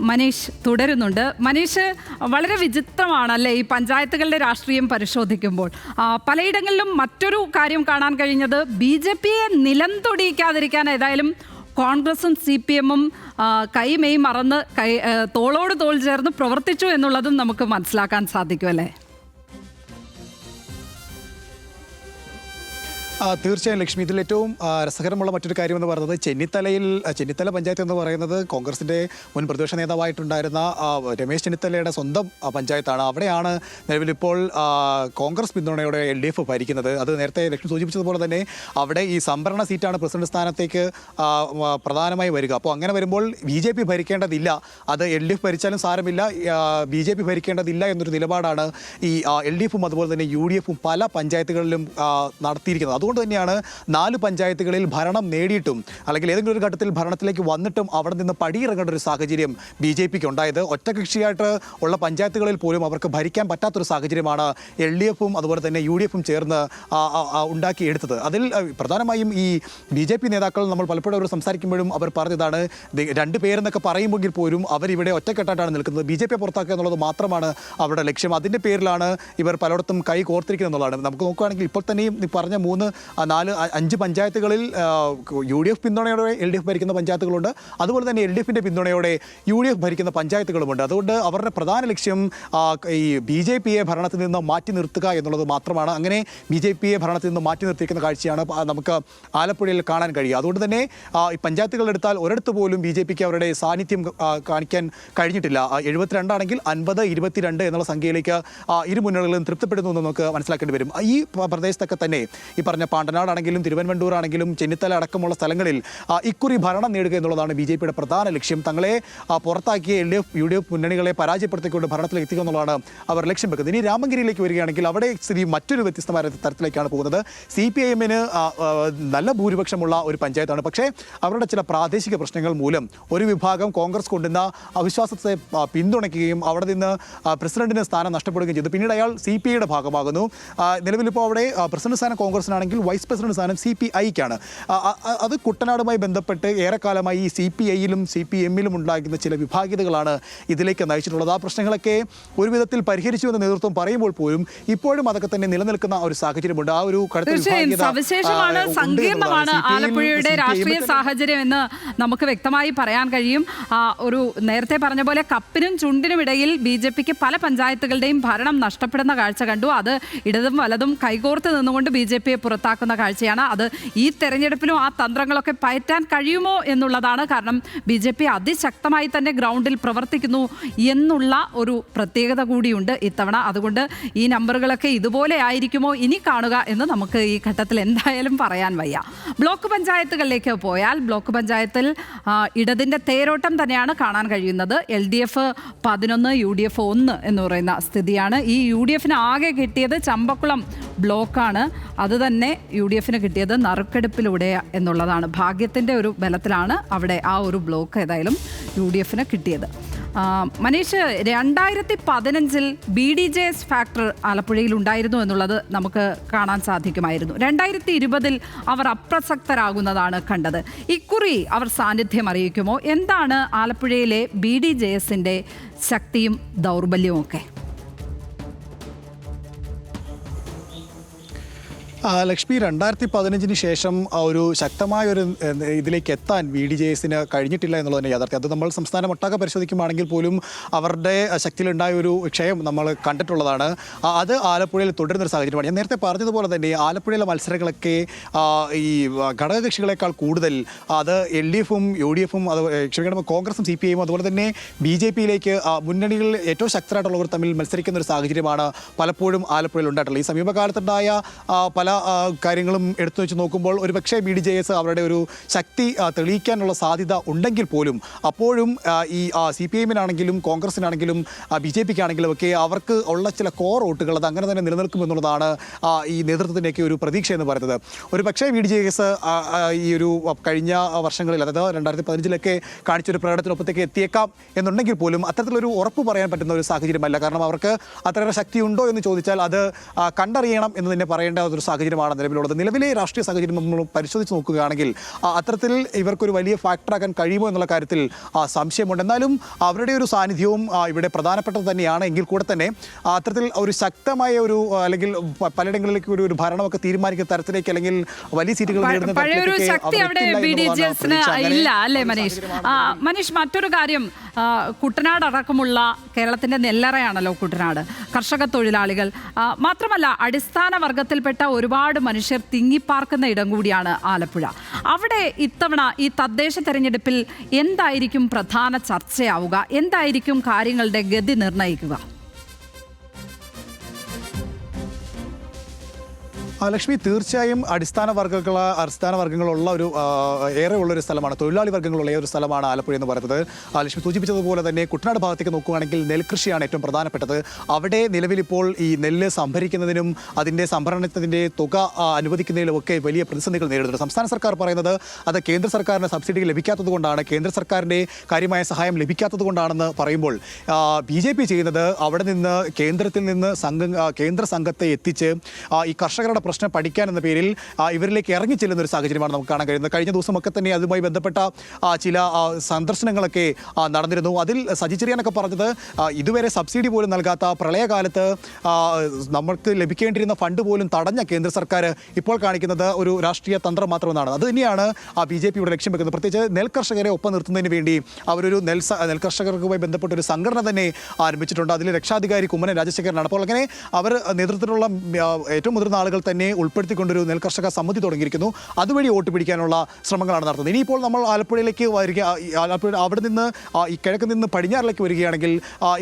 മനീഷ് തുടരുന്നുണ്ട്. മനീഷ്, വളരെ വിചിത്രമാണല്ലേ ഈ പഞ്ചായത്തുകളുടെ രാഷ്ട്രീയം പരിശോധിക്കുമ്പോൾ. പലയിടങ്ങളിലും മറ്റൊരു കാര്യം കാണാൻ കഴിഞ്ഞത് BJP-യെ നിലം തൊടിയിക്കാതിരിക്കാൻ ഏതായാലും കോൺഗ്രസും CPM-ഉം കൈമെയ് മറന്ന് തോളോട് തോൾ ചേർന്ന് പ്രവർത്തിച്ചു എന്നുള്ളതും നമുക്ക് മനസ്സിലാക്കാൻ സാധിക്കും അല്ലേ? തീർച്ചയായും ലക്ഷ്മി, ഇതിൽ ഏറ്റവും രസകരമുള്ള മറ്റൊരു കാര്യം എന്ന് പറയുന്നത് ചെന്നിത്തല പഞ്ചായത്ത് എന്ന് പറയുന്നത് കോൺഗ്രസിൻ്റെ മുൻ പ്രതിപക്ഷ നേതാവായിട്ടുണ്ടായിരുന്ന രമേശ് ചെന്നിത്തലയുടെ സ്വന്തം പഞ്ചായത്താണ്. അവിടെയാണ് നിലവിലിപ്പോൾ കോൺഗ്രസ് പിന്തുണയോടെ LDF ഭരിക്കുന്നത്. അത് നേരത്തെ ലക്ഷ്മി സൂചിപ്പിച്ചതുപോലെ തന്നെ അവിടെ ഈ സംവരണ സീറ്റാണ് പ്രസിഡന്റ് സ്ഥാനത്തേക്ക് പ്രധാനമായി വരിക. അപ്പോൾ അങ്ങനെ വരുമ്പോൾ BJP ഭരിക്കേണ്ടതില്ല, അത് LDF ഭരിച്ചാലും സാരമില്ല, BJP ഭരിക്കേണ്ടതില്ല എന്നൊരു നിലപാടാണ് ഈ LDF-ഉം അതുപോലെ തന്നെ UDF-ഉം പല പഞ്ചായത്തുകളിലും നടത്തിയിരിക്കുന്നത്. അതുകൊണ്ട് തന്നെയാണ് 4 പഞ്ചായത്തുകളിൽ ഭരണം നേടിയിട്ടും അല്ലെങ്കിൽ ഏതെങ്കിലും ഒരു ഘട്ടത്തിൽ ഭരണത്തിലേക്ക് വന്നിട്ടും അവിടെ നിന്ന് പടിയിറങ്ങേണ്ട ഒരു സാഹചര്യം BJPക്ക് ഉണ്ടായത്. ഒറ്റകക്ഷിയായിട്ട് ഉള്ള പഞ്ചായത്തുകളിൽ പോലും അവർക്ക് ഭരിക്കാൻ പറ്റാത്തൊരു സാഹചര്യമാണ് LDFും അതുപോലെ തന്നെ UDFും ചേർന്ന് ഉണ്ടാക്കിയെടുത്തത്. അതിൽ പ്രധാനമായും ഈ BJP നേതാക്കൾ നമ്മൾ പലപ്പോഴും അവർ സംസാരിക്കുമ്പോഴും അവർ പറഞ്ഞതാണ് 2 പേരെന്നൊക്കെ പറയുമെങ്കിൽ പോലും അവരിവിടെ ഒറ്റക്കെട്ടായിട്ടാണ് നിൽക്കുന്നത്. BJP പുറത്താക്കുക എന്നുള്ളത് മാത്രമാണ് അവരുടെ ലക്ഷ്യം. അതിൻ്റെ പേരിലാണ് ഇവർ പലയിടത്തും കൈ കോർത്തിരിക്കുന്നത് എന്നുള്ളതാണ്. നമുക്ക് നോക്കുകയാണെങ്കിൽ ഇപ്പോൾ തന്നെയും പറഞ്ഞ 3, 4, 5 പഞ്ചായത്തുകളിൽ UDF പിന്തുണയോടെ LDF ഭരിക്കുന്ന പഞ്ചായത്തുകളുണ്ട്. അതുപോലെ തന്നെ LDFിൻ്റെ പിന്തുണയോടെ UDF ഭരിക്കുന്ന പഞ്ചായത്തുകളുമുണ്ട്. അതുകൊണ്ട് അവരുടെ പ്രധാന ലക്ഷ്യം ഈ BJPയെ ഭരണത്തിൽ നിന്ന് മാറ്റി നിർത്തുക എന്നുള്ളത് മാത്രമാണ്. അങ്ങനെ BJPയെ ഭരണത്തിൽ നിന്ന് മാറ്റി നിർത്തിയിരിക്കുന്ന കാഴ്ചയാണ് നമുക്ക് ആലപ്പുഴയിൽ കാണാൻ കഴിയുക. അതുകൊണ്ട് തന്നെ ഈ പഞ്ചായത്തുകളെടുത്താൽ ഒരിടത്ത് പോലും BJPക്ക് അവരുടെ സാന്നിധ്യം കാണിക്കാൻ കഴിഞ്ഞിട്ടില്ല. 72 ആണെങ്കിൽ 50, 22 എന്നുള്ള സംഖ്യയിലേക്ക് ഇരു മുന്നണികളും തൃപ്തിപ്പെടുന്നു എന്ന് നമുക്ക് മനസ്സിലാക്കേണ്ടി വരും. ഈ പ്രദേശത്തൊക്കെ തന്നെ ഈ പറഞ്ഞ പാണ്ടനാടാണെങ്കിലും തിരുവനന്തപുരം ആണെങ്കിലും ചെന്നിത്തല അടക്കമുള്ള സ്ഥലങ്ങളിൽ ഇക്കുറി ഭരണം നേടുക എന്നുള്ളതാണ് BJPയുടെ പ്രധാന ലക്ഷ്യം. തങ്ങളെ പുറത്താക്കിയ LDF, UDF മുന്നണികളെ പരാജയപ്പെടുത്തിക്കൊണ്ട് ഭരണത്തിലേക്ക് എത്തിക്കുക എന്നുള്ളതാണ് അവർ ലക്ഷ്യം വെക്കുന്നത്. ഇനി രാമങ്കരിയിലേക്ക് വരികയാണെങ്കിൽ അവിടെ സ്ഥിതി മറ്റൊരു വ്യത്യസ്തമായ തരത്തിലേക്കാണ് പോകുന്നത്. CPIMന് നല്ല ഭൂരിപക്ഷമുള്ള ഒരു പഞ്ചായത്താണ്. പക്ഷേ അവരുടെ ചില പ്രാദേശിക പ്രശ്നങ്ങൾ മൂലം ഒരു വിഭാഗം കോൺഗ്രസ് കൊണ്ടുവന്ന അവിശ്വാസത്തെ പിന്തുണയ്ക്കുകയും അവിടെ നിന്ന് പ്രസിഡന്റിന് സ്ഥാനം നഷ്ടപ്പെടുകയും ചെയ്തു. പിന്നീട് അയാൾ CPIയുടെ ഭാഗമാകുന്നു. നിലവിലിപ്പോൾ അവിടെ പ്രസിഡന്റ് സ്ഥാനം കോൺഗ്രസിനാണെങ്കിൽ വൈസ് പ്രസിഡന്റ് സ്ഥാനം CPIക്കാണ്. അത് കുട്ടനാടുമായി ബന്ധപ്പെട്ട് ഏറെക്കാലമായി ഈ CPIയിലും CPMലും ഉണ്ടാകുന്ന ചില വിഭാഗീയതകളാണ് ഇതിലേക്ക് നയിച്ചിട്ടുള്ളത്. ആ പ്രശ്നങ്ങളൊക്കെ ഒരു വിധത്തിൽ പരിഹരിച്ചു എന്ന നേതൃത്വം പറയുമ്പോൾ പോലും ഇപ്പോഴും അതൊക്കെ തന്നെ നിലനിൽക്കുന്ന ഒരു സാഹചര്യമുണ്ട്. ആ ഒരു സവിശേഷമാണ്, സങ്കീർണമാണ് ആലപ്പുഴയുടെ രാഷ്ട്രീയ സാഹചര്യം എന്ന് നമുക്ക് വ്യക്തമായി പറയാൻ കഴിയും. ഒരു നേരത്തെ പറഞ്ഞ പോലെ കപ്പിനും ചുണ്ടിനും ഇടയിൽ BJPക്ക് പല പഞ്ചായത്തുകളുടെയും ഭരണം നഷ്ടപ്പെടുന്ന കാഴ്ച കണ്ടു. അത് ഇടതും വലതും കൈകോർത്ത് നിന്നുകൊണ്ട് BJPയെ പുറത്താക്കുന്ന കാഴ്ചയാണ്. അത് ഈ തെരഞ്ഞെടുപ്പിലും ആ തന്ത്രങ്ങളൊക്കെ പയറ്റാൻ കഴിയുമോ എന്നുള്ളതാണ്. കാരണം BJP അതിശക്തമായി തന്നെ ഗ്രൗണ്ടിൽ പ്രവർത്തിക്കുന്നു എന്നുള്ള ഒരു പ്രത്യേകത കൂടിയുണ്ട് ഇത്തവണ. അതുകൊണ്ട് ഈ നമ്പറുകളൊക്കെ ഇതുപോലെ ആയിരിക്കുമോ ഇനി കാണുക എന്ന് നമുക്ക് ഈ ഘട്ടത്തിൽ എന്തായാലും പറയാൻ വയ്യ. ബ്ലോക്ക് പഞ്ചായത്തുകളിലേക്ക് പോയാൽ ബ്ലോക്ക് പഞ്ചായത്തിൽ ഇടതിൻ്റെ തേരോട്ടം തന്നെയാണ് കാണാൻ കഴിയുന്നത്. LDF 11, UDF 1 എന്ന് പറയുന്ന സ്ഥിതിയാണ്. ഈ UDFന് ആകെ കിട്ടിയത് ചമ്പക്കുളം ബ്ലോക്കാണ്. അത് തന്നെ UDFന് കിട്ടിയത് നറുക്കെടുപ്പിലൂടെ എന്നുള്ളതാണ്. ഭാഗ്യത്തിൻ്റെ ഒരു ബലത്തിലാണ് അവിടെ ആ ഒരു ബ്ലോക്ക് ഏതായാലും UDFന് കിട്ടിയത്. മനീഷ്, 2015 BDJS ഫാക്ടർ ആലപ്പുഴയിൽ ഉണ്ടായിരുന്നു എന്നുള്ളത് നമുക്ക് കാണാൻ സാധിക്കുമായിരുന്നു. 2020 അവർ അപ്രസക്തരാകുന്നതാണ് കണ്ടത്. ഇക്കുറി അവർ സാന്നിധ്യം അറിയിക്കുമോ? എന്താണ് ആലപ്പുഴയിലെ BDJSന്റെ ശക്തിയും ദൗർബല്യവും ഒക്കെ? ലക്ഷ്മി, 2015 ശേഷം ഒരു ശക്തമായ ഇതിലേക്ക് എത്താൻ BDJSന് കഴിഞ്ഞിട്ടില്ല എന്നുള്ളത് തന്നെ യാഥാർത്ഥ്യം. അത് നമ്മൾ സംസ്ഥാനം ഒട്ടാകെ പരിശോധിക്കുവാണെങ്കിൽ പോലും അവരുടെ ശക്തിയിലുണ്ടായ ഒരു ക്ഷയം നമ്മൾ കണ്ടിട്ടുള്ളതാണ്. അത് ആലപ്പുഴയിൽ തുടരുന്നൊരു സാഹചര്യമാണ്. ഞാൻ നേരത്തെ പറഞ്ഞതുപോലെ തന്നെ ആലപ്പുഴയിലെ മത്സരങ്ങളൊക്കെ ഈ ഘടകകക്ഷികളെക്കാൾ കൂടുതൽ അത് LDFും UDFും കോൺഗ്രസും CPIയും അതുപോലെ തന്നെ BJPയിലേക്ക് മുന്നണികളിൽ ഏറ്റവും ശക്തരായിട്ടുള്ളവർ തമ്മിൽ മത്സരിക്കുന്ന ഒരു സാഹചര്യമാണ് പലപ്പോഴും ആലപ്പുഴയിൽ ഉണ്ടായിട്ടുള്ളത്. ഈ സമീപകാലത്തുണ്ടായ പല കാര്യങ്ങളും എടുത്തു വെച്ച് നോക്കുമ്പോൾ ഒരുപക്ഷെ BDJS അവരുടെ ഒരു ശക്തി തെളിയിക്കാനുള്ള സാധ്യത ഉണ്ടെങ്കിൽ പോലും അപ്പോഴും ഈ CPIമിനാണെങ്കിലും കോൺഗ്രസിനാണെങ്കിലും BJPക്കാണെങ്കിലും ഒക്കെ അവർക്ക് ഉള്ള ചില കോർ വോട്ടുകൾ അത് അങ്ങനെ തന്നെ നിലനിൽക്കുമെന്നുള്ളതാണ് ഈ നേതൃത്വത്തിൻ്റെയൊക്കെ ഒരു പ്രതീക്ഷ എന്ന് പറയുന്നത്. ഒരു പക്ഷേ BDJS ഈ ഒരു കഴിഞ്ഞ വർഷങ്ങളിൽ അതായത് 2015 കാണിച്ചൊരു പ്രകടനത്തിനൊപ്പത്തേക്ക് എത്തിയേക്കാം എന്നുണ്ടെങ്കിൽ പോലും അത്തരത്തിലൊരു ഉറപ്പ് പറയാൻ പറ്റുന്ന ഒരു സാഹചര്യമല്ല. കാരണം അവർക്ക് അത്രയേറെ ശക്തി ഉണ്ടോ എന്ന് ചോദിച്ചാൽ അത് കണ്ടറിയണം എന്ന് തന്നെ പറയേണ്ട ഒരു സാഹചര്യമാണ് നിലവിലുള്ളത്. നിലവിലെ രാഷ്ട്രീയ സാഹചര്യം നമ്മൾ പരിശോധിച്ച് നോക്കുകയാണെങ്കിൽ അത്തരത്തിൽ ഇവർക്കൊരു വലിയ ഫാക്ടറാക്കാൻ കഴിയുമോ എന്നുള്ള കാര്യത്തിൽ സംശയമുണ്ട്. എന്നാലും അവരുടെ ഒരു സാന്നിധ്യവും ഇവിടെ പ്രധാനപ്പെട്ടത് തന്നെയാണ്. എങ്കിൽ കൂടെ തന്നെ അത്തരത്തിൽ ഒരു ശക്തമായ ഒരു അല്ലെങ്കിൽ പലയിടങ്ങളിലേക്ക് ഒരു ഭരണമൊക്കെ തീരുമാനിക്കുന്ന തരത്തിലേക്ക് അല്ലെങ്കിൽ വലിയ സീറ്റുകൾ മനീഷ്, മറ്റൊരു കാര്യം, കുട്ടനാട് അടക്കമുള്ള കേരളത്തിന്റെ നെല്ലറയാണല്ലോ കുട്ടനാട്. കർഷക തൊഴിലാളികൾ മാത്രമല്ല അടിസ്ഥാന വർഗത്തിൽപ്പെട്ട ഒരുപാട് മനുഷ്യർ തിങ്ങിപ്പാർക്കുന്ന ഇടം കൂടിയാണ് ആലപ്പുഴ. അവിടെ ഇത്തവണ ഈ തദ്ദേശ തെരഞ്ഞെടുപ്പിൽ എന്തായിരിക്കും പ്രധാന ചർച്ചയാവുക? എന്തായിരിക്കും കാര്യങ്ങളുടെ ഗതി നിർണ്ണയിക്കുക? ലക്ഷ്മി, തീർച്ചയായും അടിസ്ഥാന വർഗ്ഗങ്ങളുള്ള ഒരു ഏറെ ഉള്ളൊരു സ്ഥലമാണ്, തൊഴിലാളി വർഗ്ഗങ്ങളുള്ള ഒരു സ്ഥലമാണ് ആലപ്പുഴ എന്ന് പറയുന്നത്. ലക്ഷ്മി സൂചിപ്പിച്ചതുപോലെ തന്നെ കുട്ടനാട് ഭാഗത്തേക്ക് നോക്കുകയാണെങ്കിൽ നെൽകൃഷിയാണ് ഏറ്റവും പ്രധാനപ്പെട്ടത്. അവിടെ നിലവിൽ ഇപ്പോൾ ഈ നെല്ല് സംഭരിക്കുന്നതിനും അതിൻ്റെ സംഭരണത്തിൻ്റെ തുക അനുവദിക്കുന്നതിലുമൊക്കെ വലിയ പ്രതിസന്ധികൾ നേരിടുന്നുണ്ട്. സംസ്ഥാന സർക്കാർ പറയുന്നത് അത് കേന്ദ്ര സർക്കാരിന് സബ്സിഡി ലഭിക്കാത്തത് കൊണ്ടാണ്, കേന്ദ്ര സർക്കാരിൻ്റെ കാര്യമായ സഹായം ലഭിക്കാത്തത് കൊണ്ടാണെന്ന് പറയുമ്പോൾ BJP ചെയ്യുന്നത് അവിടെ നിന്ന് കേന്ദ്രത്തിൽ നിന്ന് കേന്ദ്ര സംഘത്തെ എത്തിച്ച് ഈ കർഷകരുടെ പ്രശ്നം പഠിക്കാൻ എന്ന പേരിൽ ഇവരിലേക്ക് ഇറങ്ങിച്ചെല്ലുന്ന ഒരു സാഹചര്യമാണ് നമുക്ക് കാണാൻ കഴിയുന്നത്. കഴിഞ്ഞ ദിവസമൊക്കെ തന്നെ അതുമായി ബന്ധപ്പെട്ട ചില സന്ദർശനങ്ങളൊക്കെ നടന്നിരുന്നു. അതിൽ സജി ചെറിയാനൊക്കെ പറഞ്ഞത് ഇതുവരെ സബ്സിഡി പോലും നൽകാത്ത, പ്രളയകാലത്ത് നമുക്ക് ലഭിക്കേണ്ടിയിരുന്ന ഫണ്ട് പോലും തടഞ്ഞ കേന്ദ്ര സർക്കാർ ഇപ്പോൾ കാണിക്കുന്നത് ഒരു രാഷ്ട്രീയ തന്ത്രം മാത്രമെന്നാണ്. അത് തന്നെയാണ് BJP ഇവിടെ ലക്ഷ്യം വെക്കുന്നത്. പ്രത്യേകിച്ച് നെൽകർഷകരെ ഒപ്പം നിർത്തുന്നതിന് വേണ്ടി അവരൊരു നെൽകർഷകർക്കുമായി ബന്ധപ്പെട്ട ഒരു സംഘടന തന്നെ ആരംഭിച്ചിട്ടുണ്ട്. അതിൽ രക്ഷാധികാരി കുമ്മനം രാജശേഖരനാണ്. അപ്പോൾ അങ്ങനെ അവർ നേതൃത്വത്തിലുള്ള ഏറ്റവും മുതിർന്ന ആളുകൾ തന്നെ ഉൾപ്പെടുത്തിക്കൊണ്ടൊരു നെൽകർഷക സമിതി തുടങ്ങിയിരിക്കുന്നു. അതുവഴി വോട്ട് പിടിക്കാനുള്ള ശ്രമങ്ങളാണ് നടത്തുന്നത്. ഇനിയിപ്പോൾ നമ്മൾ ആലപ്പുഴയിലേക്ക് ആലപ്പുഴ അവിടെ നിന്ന് ഈ കിഴക്ക് നിന്ന് പടിഞ്ഞാറിലേക്ക് വരികയാണെങ്കിൽ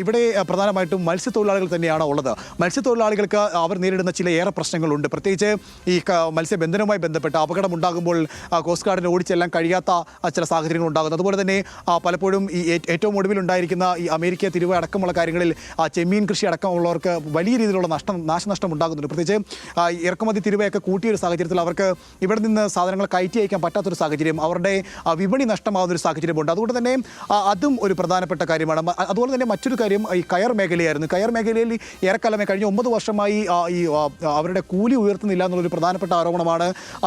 ഇവിടെ പ്രധാനമായിട്ടും മത്സ്യത്തൊഴിലാളികൾ തന്നെയാണ് ഉള്ളത്. മത്സ്യത്തൊഴിലാളികൾക്ക് അവർ നേരിടുന്ന ചില ഏറെ പ്രശ്നങ്ങളുണ്ട്. പ്രത്യേകിച്ച് ഈ മത്സ്യബന്ധനവുമായി ബന്ധപ്പെട്ട അപകടമുണ്ടാകുമ്പോൾ കോസ്റ്റ് ഗാർഡിന് ഓടിച്ചെല്ലാൻ കഴിയാത്ത ചില സാഹചര്യങ്ങൾ ഉണ്ടാകുന്നു. അതുപോലെ തന്നെ പലപ്പോഴും ഈ ഏറ്റവും ഒടുവിലുണ്ടായിരിക്കുന്ന ഈ അമേരിക്ക തിരുവ അടക്കമുള്ള കാര്യങ്ങളിൽ ചെമ്മീൻ കൃഷി അടക്കമുള്ളവർക്ക് വലിയ രീതിയിലുള്ള നാശനഷ്ടം ഉണ്ടാകുന്നുണ്ട്. പ്രത്യേകിച്ച് ഇറക്കുമതി തിരുവയൊക്കെ കൂട്ടിയൊരു സാഹചര്യത്തിൽ അവർക്ക് ഇവിടെ നിന്ന് സാധനങ്ങൾ കയറ്റി അയക്കാൻ പറ്റാത്തൊരു സാഹചര്യം, അവരുടെ വിപണി നഷ്ടമാകുന്നൊരു സാഹചര്യമുണ്ട്. അതുകൊണ്ട് തന്നെ അതും ഒരു പ്രധാനപ്പെട്ട കാര്യമാണ്. അതുപോലെ തന്നെ മറ്റൊരു കാര്യം ഈ കയർ മേഖലയായിരുന്നു. കയർ മേഖലയിൽ ഏറെക്കാലമേ കഴിഞ്ഞ 9 വർഷമായി ഈ അവരുടെ കൂലി ഉയർത്തുന്നില്ല എന്നുള്ളൊരു പ്രധാനപ്പെട്ട ആരോപണമാണ്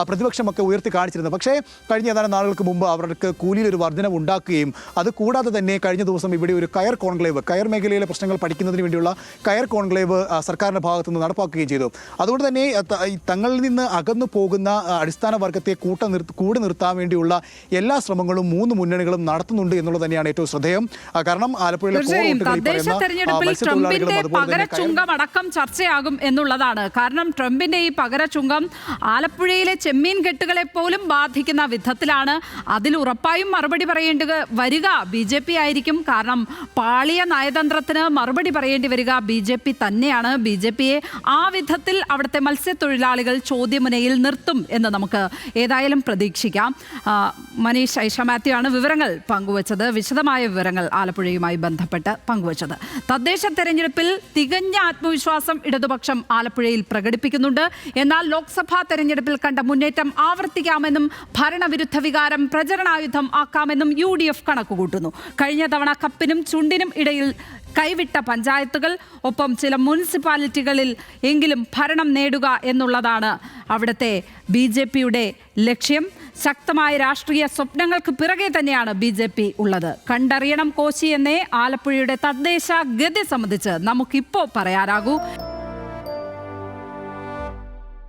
പ്രതിപക്ഷമൊക്കെ ഉയർത്തി കാണിച്ചിരുന്നത്. പക്ഷേ കഴിഞ്ഞ ഏതാനും നാളുകൾക്ക് മുമ്പ് അവർക്ക് കൂലിയിൽ ഒരു വർധനവ് ഉണ്ടാക്കുകയും അത് കൂടാതെ തന്നെ കഴിഞ്ഞ ദിവസം ഇവിടെ ഒരു കയർ കോൺക്ലേവ്, കയർ മേഖലയിലെ പ്രശ്നങ്ങൾ പഠിക്കുന്നതിന് വേണ്ടിയുള്ള കയർ കോൺക്ലേവ് സർക്കാരിൻ്റെ ഭാഗത്തു നിന്ന് നടപ്പാക്കുകയും ചെയ്തു. അതുകൊണ്ട് തന്നെ തങ്ങളിൽ നിന്ന് അകന്നു പോകുന്ന അടിസ്ഥാന വർഗത്തെ കൂടെ നിർത്താൻ വേണ്ടിയുള്ള എല്ലാ ശ്രമങ്ങളും 3 മുന്നണികളും നടത്തുന്നുണ്ട് എന്നുള്ളത് തന്നെയാണ് ഏറ്റവും ശ്രദ്ധേയം. കാരണം ആലപ്പുഴയിലെ തദ്ദേശ തെരഞ്ഞെടുപ്പിൽ ട്രംപിന്റെ പകരച്ചുങ്കം അടക്കം ചർച്ചയാകും എന്നുള്ളതാണ്. കാരണം ട്രംപിന്റെ ഈ പകരച്ചുങ്കം ആലപ്പുഴയിലെ ചെമ്മീൻ കെട്ടുകളെ പോലും ബാധിക്കുന്ന വിധത്തിലാണ്. അതിൽ ഉറപ്പായും മറുപടി പറയേണ്ടി വരിക BJP ആയിരിക്കും. കാരണം പാളിയ നയതന്ത്രത്തിന് മറുപടി പറയേണ്ടി വരിക BJP തന്നെയാണ്. BJPയെ ആ വിധത്തിൽ അവിടുത്തെ മത്സ്യത്തൊഴിലാളികൾ ചോദ്യമുനയിൽ നിർത്തും എന്ന് നമുക്ക് ഏതായാലും പ്രതീക്ഷിക്കാം. മനീഷ് ഐഷ മാത്യു ആണ് വിവരങ്ങൾ പങ്കുവച്ചത്, വിശദമായ വിവരങ്ങൾ ആലപ്പുഴയുമായി ബന്ധപ്പെട്ട് പങ്കുവച്ചത്. തദ്ദേശ തെരഞ്ഞെടുപ്പിൽ തികഞ്ഞ ആത്മവിശ്വാസം ഇടതുപക്ഷം ആലപ്പുഴയിൽ പ്രകടിപ്പിക്കുന്നുണ്ട്. എന്നാൽ ലോക്സഭാ തെരഞ്ഞെടുപ്പിൽ കണ്ട മുന്നേറ്റം ആവർത്തിക്കാമെന്നും ഭരണവിരുദ്ധ വികാരം പ്രചരണായുധം ആക്കാമെന്നും UDF കണക്കുകൂട്ടുന്നു. കഴിഞ്ഞ തവണ കപ്പിനും ചുണ്ടിനും ഇടയിൽ കൈവിട്ട പഞ്ചായത്തുകൾ, ഒപ്പം ചില മുനിസിപ്പാലിറ്റികളിൽ എങ്കിലും ഭരണം നേടുക എന്നുള്ളതാണ് അവിടുത്തെ BJPയുടെ ലക്ഷ്യം. ശക്തമായ രാഷ്ട്രീയ സ്വപ്നങ്ങൾക്ക് പിറകെ തന്നെയാണ് BJP ഉള്ളത്. കണ്ടറിയണം കോശി എന്നേ ആലപ്പുഴയുടെ തദ്ദേശ ഗതി സംബന്ധിച്ച് നമുക്കിപ്പോൾ പറയാനാകൂ.